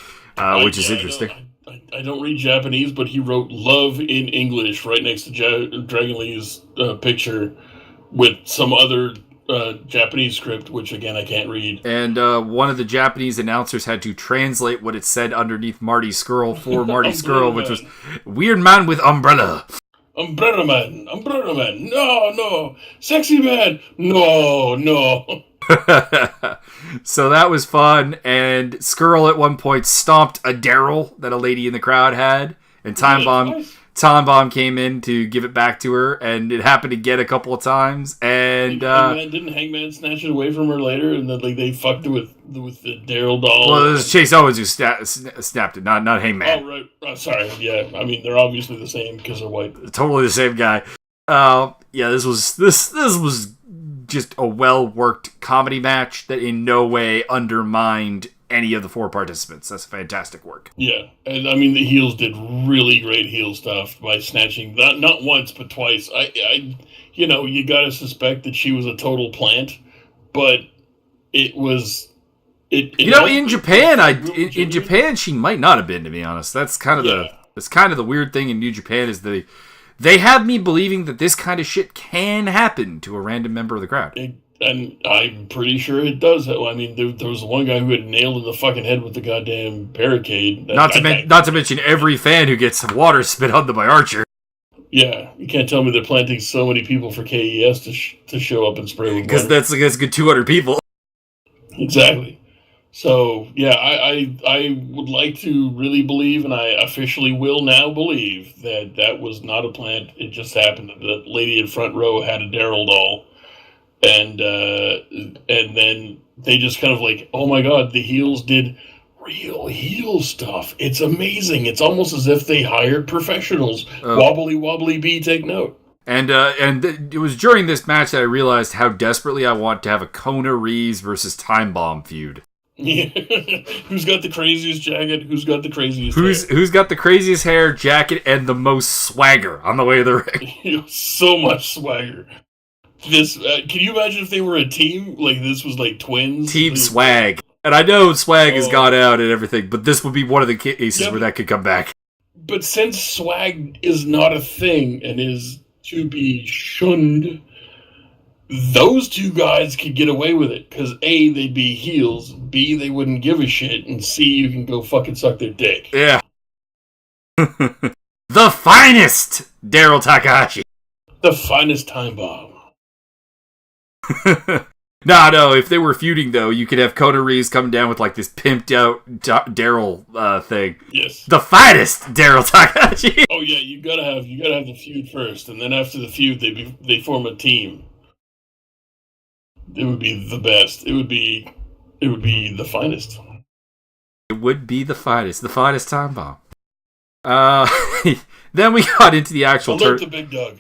which is interesting. I don't read Japanese, but he wrote "love" in English right next to Dragon Lee's picture with some other Japanese script, which again I can't read. And one of the Japanese announcers had to translate what it said underneath Marty Skrull for Marty Skrull, which was "Weird Man with Umbrella." Umbrella Man, no, sexy man, no. So that was fun, and Skrull at one point stomped a Daryl that a lady in the crowd had, and Time Bomb came in to give it back to her, and it happened again a couple of times, and didn't Hangman snatch it away from her later, and then they fucked it with the Daryl doll? Well, it was Chase Owens who snapped it, not Hangman. Oh, right. Sorry, yeah. I mean, they're obviously the same because they're white. Totally the same guy. Yeah, this was just a well-worked comedy match that in no way undermined any of the 4 participants. That's fantastic work. Yeah, and I mean the heels did really great heel stuff by snatching that not once but twice. I you gotta suspect that she was a total plant, but it was it. In Japan, in Japan she might not have been, to be honest. That's kind of the weird thing in New Japan is they have me believing that this kind of shit can happen to a random member of the crowd. And I'm pretty sure it does. I mean, there was one guy who had nailed in the fucking head with the goddamn barricade. Not to mention every fan who gets water spit on them by Archer. Yeah, you can't tell me they're planting so many people for KES to show up and spray with water. Because that's a good 200 people. Exactly. So, yeah, I would like to really believe, and I officially will now believe, that was not a plant. It just happened. The lady in front row had a Daryl doll. And then they just kind of like, oh my god, the heels did real heel stuff. It's amazing. It's almost as if they hired professionals. Wobbly bee, take note. And it was during this match that I realized how desperately I want to have a Kona Reeves versus Time Bomb feud. Yeah. Who's got the craziest jacket? Who's got the craziest hair? Who's got the craziest hair, jacket, and the most swagger on the way to the ring? So much swagger. This can you imagine if they were a team? Like this was like twins? Team Swag. And I know Swag has gone out and everything, but this would be one of the cases where that could come back. But since Swag is not a thing and is to be shunned, those two guys could get away with it. Because A, they'd be heels. B, they wouldn't give a shit. And C, you can go fucking suck their dick. Yeah. The finest Daryl Takahashi. The finest Time Bomb. No, if they were feuding, though, you could have Kona Reeves coming down with, like, this pimped-out Daryl thing. Yes. The finest Daryl Takahashi! Oh, yeah, you gotta have the feud first, and then after the feud, they form a team. It would be the best. It would be the finest. It would be the finest Time Bomb. Then we got into the actual Alert the big dog.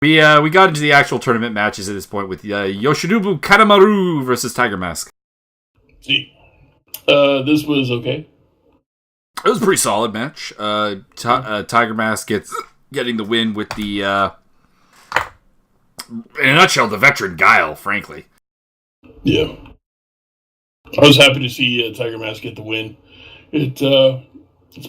We got into the actual tournament matches at this point with Yoshinobu Kanemaru versus Tiger Mask. See, this was okay. It was a pretty solid match. Tiger Mask getting the win with the, in a nutshell, the veteran Guile, frankly. Yeah. I was happy to see Tiger Mask get the win. It's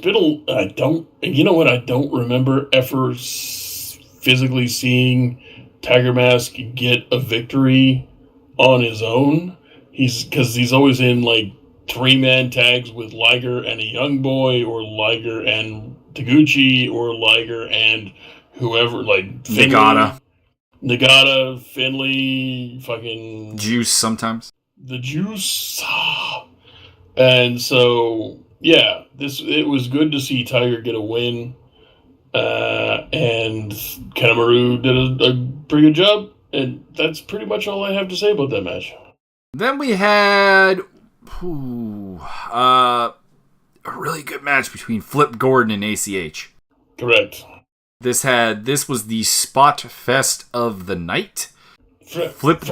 been I don't remember ever physically seeing Tiger Mask get a victory on his own. Because he's always in like 3-man tags with Liger and a young boy, or Liger and Taguchi, or Liger and whoever, like Finley, Nagata, Finley, fucking Juice sometimes. The Juice. And so yeah, it was good to see Tiger get a win. And Kanemaru did a pretty good job, and that's pretty much all I have to say about that match. Then we had a really good match between Flip Gordon and ACH. Correct. This was the spot fest of the night. Flip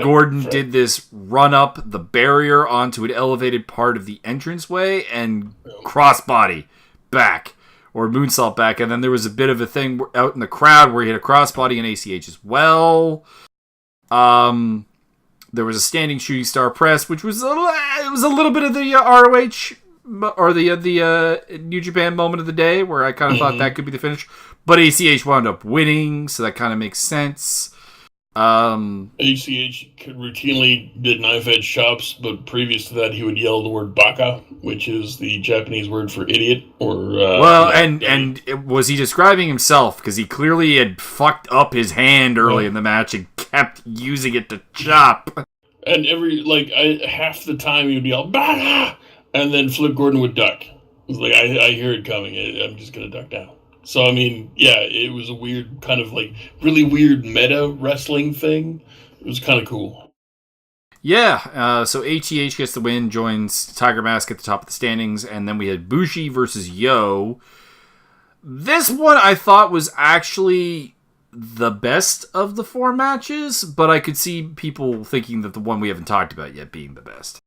Gordon did this run up the barrier onto an elevated part of the entranceway and crossbody back. or moonsault back. And then there was a bit of a thing out in the crowd where he hit a crossbody and ACH as well. There was a standing shooting star press, which was it was a little bit of the ROH or the New Japan moment of the day, where I kind of thought that could be the finish. But ACH wound up winning, so that kind of makes sense. ACH routinely did knife edge chops, but previous to that, he would yell the word "baka," which is the Japanese word for idiot. And was he describing himself? Because he clearly had fucked up his hand early in the match and kept using it to chop. And half the time he would yell "baka," and then Flip Gordon would duck. It was like, I hear it coming. I'm just gonna duck down. So, I mean, yeah, it was a weird, kind of really weird meta wrestling thing. It was kind of cool. Yeah, so HEH gets the win, joins Tiger Mask at the top of the standings, and then we had Bushi versus Yo. This one I thought was actually the best of the 4 matches, but I could see people thinking that the one we haven't talked about yet being the best.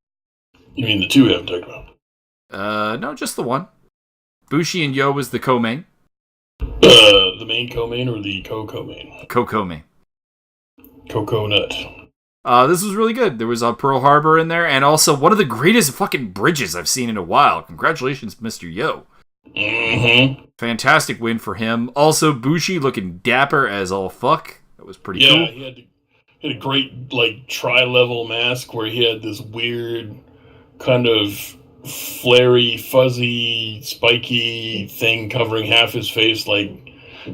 You mean the 2 we haven't talked about? No, just the one. Bushi and Yo was the co-main. The main co-main or the co-co-main? Co-co-main. Coconut. This was really good. There was Pearl Harbor in there, and also one of the greatest fucking bridges I've seen in a while. Congratulations, Mr. Yo. Mm-hmm. Fantastic win for him. Also, Bushi looking dapper as all fuck. That was pretty cool. Yeah, he had a great, tri-level mask where he had this weird kind of flary, fuzzy, spiky thing covering half his face.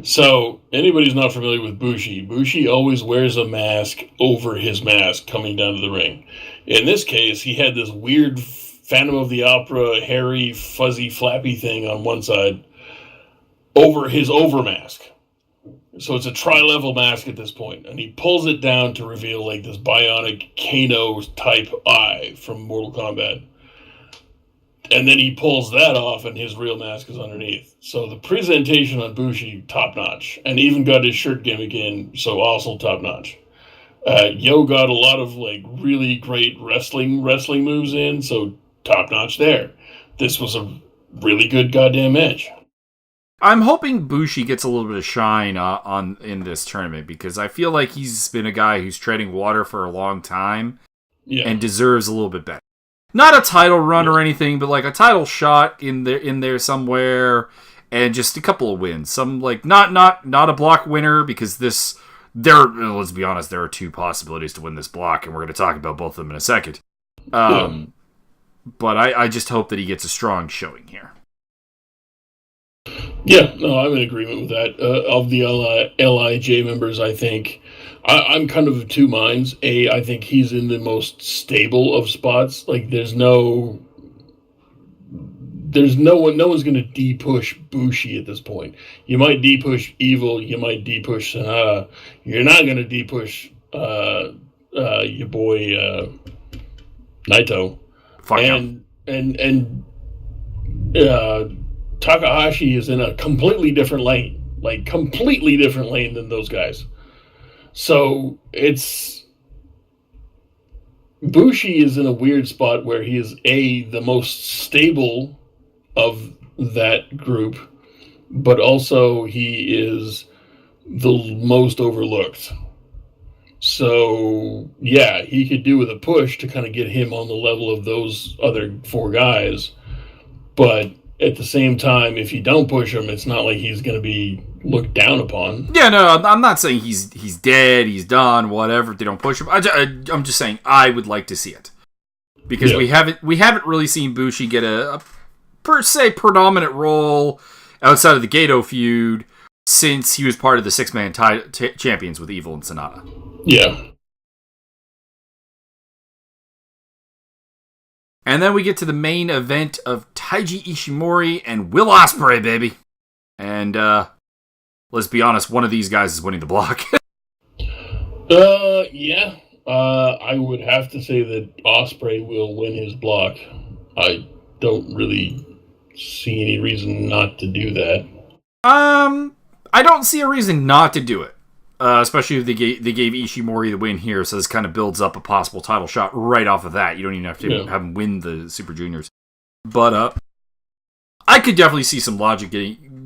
So, anybody's not familiar with Bushi always wears a mask over his mask coming down to the ring. In this case, he had this weird Phantom of the Opera, hairy, fuzzy, flappy thing on one side over his overmask. So it's a tri-level mask at this point, and he pulls it down to reveal this bionic Kano-type eye from Mortal Kombat. And then he pulls that off, and his real mask is underneath. So the presentation on Bushi, top-notch. And even got his shirt gimmick in, so also top-notch. Yo got a lot of, really great wrestling moves in, so top-notch there. This was a really good goddamn match. I'm hoping Bushi gets a little bit of shine in this tournament, because I feel like he's been a guy who's treading water for a long time and deserves a little bit better. Not a title run or anything, but a title shot in there somewhere, and just a couple of wins. Some not a block winner, because let's be honest, there are 2 possibilities to win this block, and we're going to talk about both of them in a second. But I just hope that he gets a strong showing here. Yeah, no, I'm in agreement with that. Of the LIJ members, I think I'm kind of of 2 minds. I think he's in the most stable of spots. No one's going to de-push Bushi at this point. You might de-push Evil, you might de-push Sanada. You're not going to de-push your boy Naito. Fuck him. And Takahashi is in a completely different lane. Completely different lane than those guys. So Bushi is in a weird spot where he is the most stable of that group, but also he is the most overlooked. So, yeah, he could do with a push to kind of get him on the level of those other 4 guys. But at the same time, if you don't push him, it's not like he's going to be looked down upon. Yeah, no, I'm not saying he's dead, he's done, whatever, if they don't push him. I'm just saying I would like to see it. Because we haven't really seen Bushi get a per se predominant role outside of the Gato feud since he was part of the 6-man champions with Evil and Sanada. Yeah. And then we get to the main event of Taiji Ishimori and Will Ospreay, baby. And let's be honest, one of these guys is winning the block. Yeah. I would have to say that Ospreay will win his block. I don't really see any reason not to do that. I don't see a reason not to do it. Especially if they gave Ishimori the win here, so this kind of builds up a possible title shot right off of that. You don't even have to have him win the Super Juniors. But I could definitely see some logic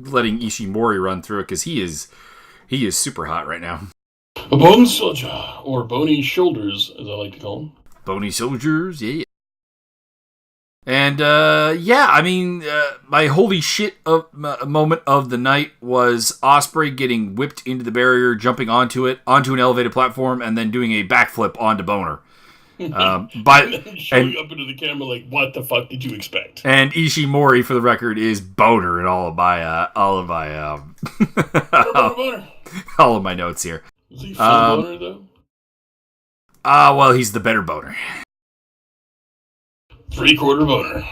letting Ishimori run through it because he is super hot right now. A bone soldier, or bony shoulders, as I like to call them. Bony soldiers, yeah. And, my holy shit moment of the night was Ospreay getting whipped into the barrier, jumping onto it, onto an elevated platform, and then doing a backflip onto Boner. Showing up into the camera like, what the fuck did you expect? And Ishimori, for the record, is Boner in all of my all of my notes here. Is he full Boner, though? Well, he's the better Boner. 3/4 Boner.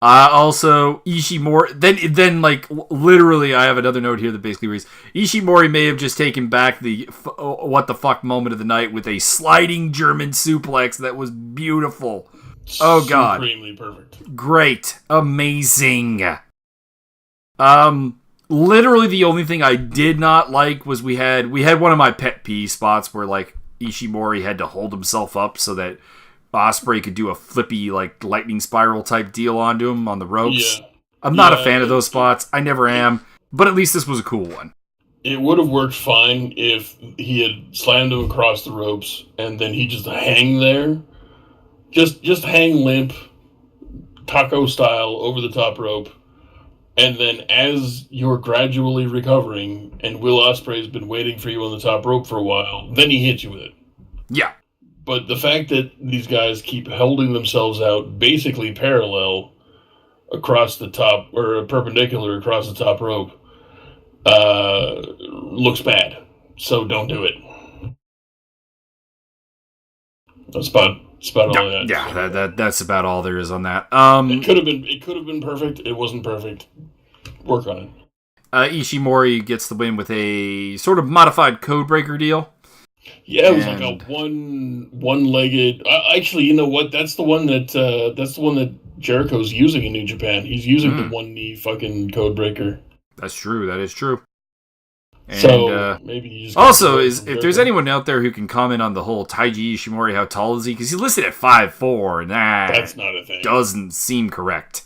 Also, Ishimori... Then, literally, I have another note here that basically reads, Ishimori may have just taken back the what the fuck moment of the night with a sliding German suplex that was beautiful. Oh, God. Supremely perfect. Great. Amazing. Literally, the only thing I did not like was we had one of my pet peeve spots where, Ishimori had to hold himself up so that Ospreay could do a flippy, lightning spiral type deal onto him on the ropes. Yeah. I'm not a fan of those spots. I never am. But at least this was a cool one. It would have worked fine if he had slammed him across the ropes and then he just hang there. Just hang limp, taco style, over the top rope. And then as you're gradually recovering and Will Ospreay's been waiting for you on the top rope for a while, then he hits you with it. Yeah. But the fact that these guys keep holding themselves out basically parallel across the top, or perpendicular across the top rope, looks bad. So don't do it. That's about all I had. Yeah, that's about all there is on that. It could have been perfect. It wasn't perfect. Work on it. Ishimori gets the win with a sort of modified codebreaker deal. Yeah, it was like a one-legged. Actually, you know what? That's the one that Jericho's using in New Japan. He's using the one-knee fucking codebreaker. That's true. That is true. And, so maybe you just also if there's anyone out there who can comment on the whole Taiji Ishimori, how tall is he? Because he's listed at 5'4", and that's not a thing. Doesn't seem correct.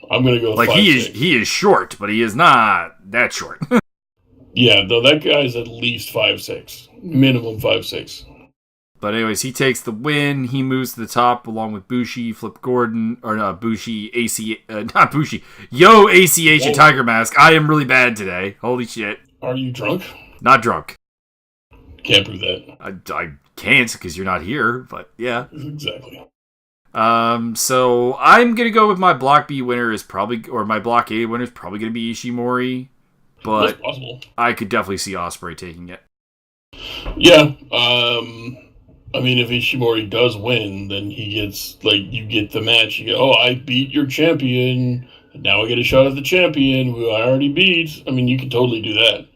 I'm gonna go with 5'6". He is short, but he is not that short. Yeah, though that guy's at least 5'6", minimum 5'6". But anyways, he takes the win. He moves to the top along with Bushi, Flip Gordon, or not Bushi, not Bushi. Yo, ACH and Tiger Mask. I am really bad today. Holy shit. Are you drunk? Not drunk. Can't prove that. I can't because you're not here, but yeah. Exactly. So I'm gonna go with my Block B winner my Block A winner is probably gonna be Ishimori, but that's possible. I could definitely see Ospreay taking it. Yeah. I mean, if Ishimori does win, then he gets, you get the match. You go, I beat your champion. Now I get a shot at the champion who I already beat. I mean, you can totally do that.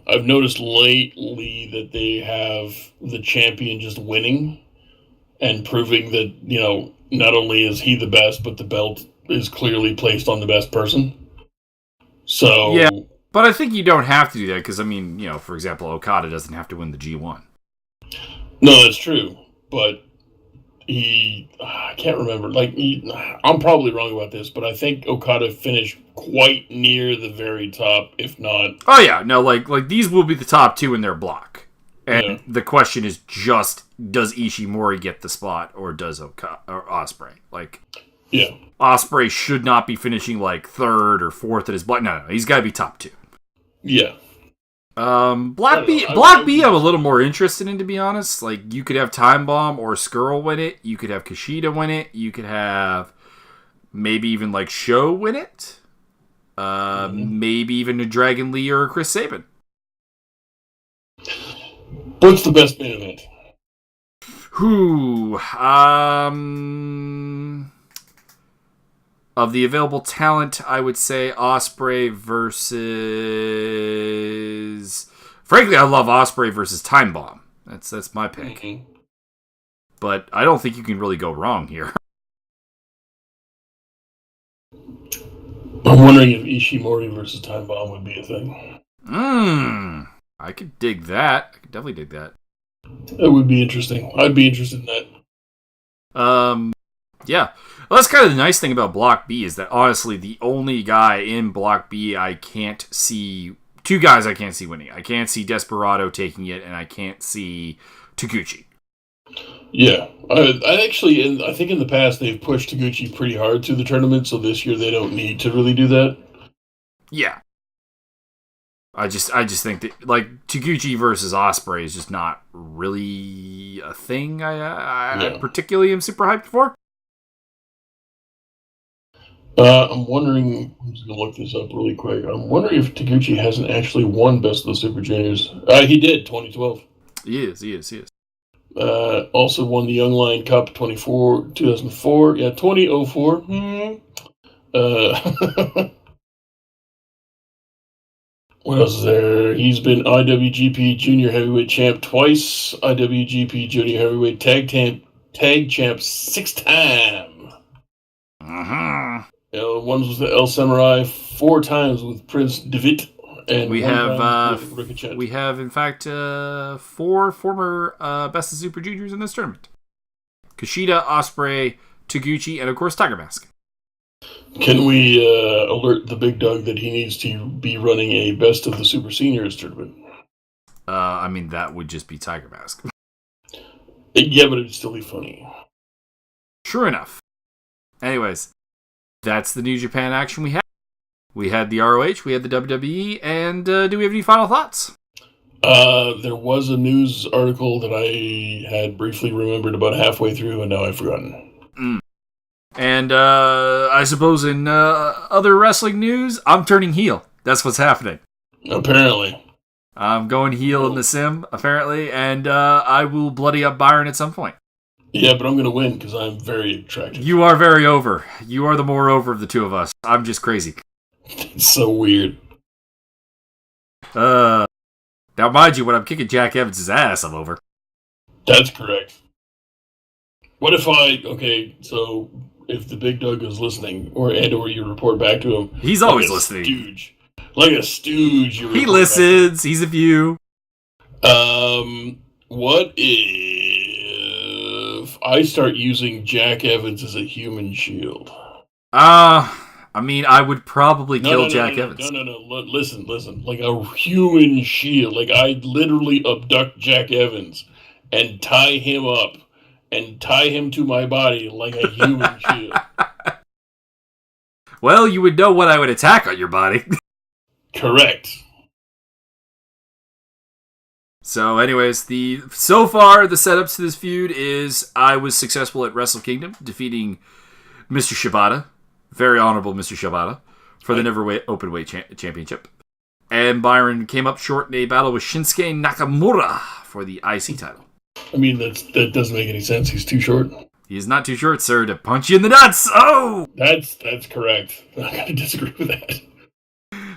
I've noticed lately that they have the champion just winning and proving that, not only is he the best, but the belt is clearly placed on the best person. So... Yeah, but I think you don't have to do that because, for example, Okada doesn't have to win the G1. No, that's true. But I can't remember. I'm probably wrong about this, but I think Okada finished quite near the very top, if not... Oh, yeah. No, these will be the top two in their block. And the question is just, does Ishimori get the spot, or does Ospreay? Yeah. Ospreay should not be finishing, third or fourth in his block. No, he's got to be top two. Yeah. Block B, I'm a little more interested in, to be honest. You could have Time Bomb or Skrull win it. You could have Kushida win it. You could have maybe even Sho win it. Maybe even a Dragon Lee or a Chris Sabin. What's the best main event? Of the available talent, I would say Ospreay versus... Frankly, I love Ospreay versus Time Bomb. That's my pick. Mm-hmm. But I don't think you can really go wrong here. I'm wondering if Ishimori versus Time Bomb would be a thing. I could dig that. I could definitely dig that. That would be interesting. I'd be interested in that. Yeah. Well, that's kind of the nice thing about Block B is that, honestly, the only guy in Block B I can't see... Two guys I can't see winning. I can't see Desperado taking it, and I can't see Taguchi. Yeah. I think in the past they've pushed Taguchi pretty hard through the tournament, so this year they don't need to really do that. Yeah. I just think that, like, Taguchi versus Ospreay is just not really a thing I particularly am super hyped for. I'm wondering, I'm just going to look this up really quick. I'm wondering if Taguchi hasn't actually won Best of the Super Juniors. He did, 2012. He is. Also won the Young Lion Cup 2004. Yeah, 2004. What else is there? He's been IWGP Junior Heavyweight Champ twice, IWGP Junior Heavyweight Tag Champ 6 times. One was the El Samurai 4 times with Prince Devitt, and we with have in fact 4 former Best of Super Juniors in this tournament: Kushida, Ospreay, Taguchi, and of course Tiger Mask. Can we alert the Big Dog that he needs to be running a Best of the Super Seniors tournament? I mean, that would just be Tiger Mask. Yeah, but it'd still be funny. True enough. Anyways, that's the New Japan action we had. We had the ROH, we had the WWE, and do we have any final thoughts? There was a news article that I had briefly remembered about halfway through, and now I've forgotten. And I suppose in other wrestling news, I'm turning heel. That's what's happening. Apparently. I'm going heel in the sim, apparently, and I will bloody up Byron at some point. Yeah, but I'm going to win because I'm very attractive. You are very over. You are the more over of the two of us. I'm just crazy. It's so weird. Now, mind you, when I'm kicking Jack Evans' ass, I'm over. That's correct. What if so if the Big Dog is listening, or you report back to him... He's always listening. Stooge. Like a stooge. He listens. He's a view. What if I start using Jack Evans as a human shield? I mean, I would probably kill Jack Evans. No. Listen. Like a human shield. Like I literally abduct Jack Evans and tie him up and tie him to my body like a human shield. Well, you would know what I would attack on your body. Correct. So anyways, so far the setup to this feud is I was successful at Wrestle Kingdom, defeating Mr. Shibata, very honorable Mr. Shibata, for the Neverweight Openweight Championship. And Byron came up short in a battle with Shinsuke Nakamura for the IC title. I mean, that doesn't make any sense. He's too short. He is not too short, sir, to punch you in the nuts. Oh! That's correct. I gotta disagree with that.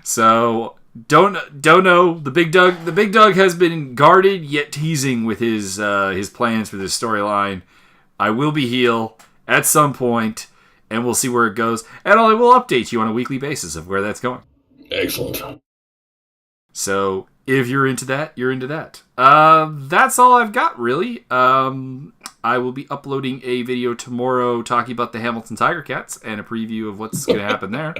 So... Don't know. The Big Dog has been guarded yet teasing with his plans for this storyline. I will be heel at some point, and we'll see where it goes. And I will update you on a weekly basis of where that's going. Excellent. So if you're into that, you're into that. That's all I've got, really. I will be uploading a video tomorrow talking about the Hamilton Tiger Cats and a preview of what's going to happen there.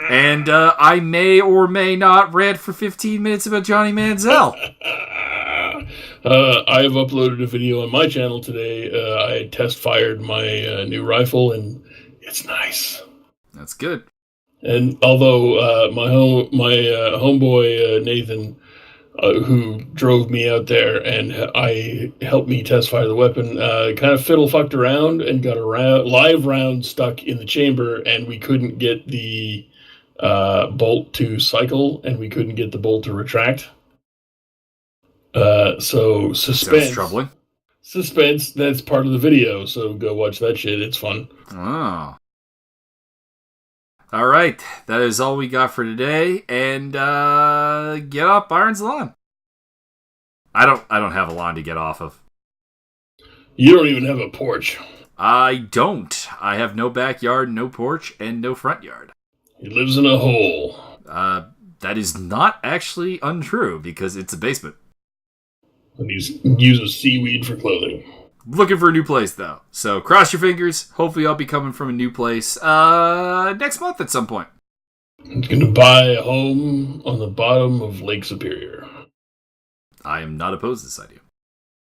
And I may or may not rant for 15 minutes about Johnny Manziel. I have uploaded a video on my channel today. I test fired my new rifle, and it's nice. That's good. And although my homeboy Nathan, who drove me out there and I helped me test fire the weapon, kind of fiddle fucked around and got a live round stuck in the chamber, and we couldn't get the bolt to cycle, and we couldn't get the bolt to retract. So suspense. Sounds troubling. Suspense. That's part of the video. So go watch that shit. It's fun. Oh. All right, that is all we got for today. And get off Byron's lawn. I don't have a lawn to get off of. You don't even have a porch. I don't. I have no backyard, no porch, and no front yard. He lives in a hole. That is not actually untrue because it's a basement. And he uses seaweed for clothing. looking for a new place, though. So cross your fingers. Hopefully I'll be coming from a new place next month at some point. He's going to buy a home on the bottom of Lake Superior. I am not opposed to this idea.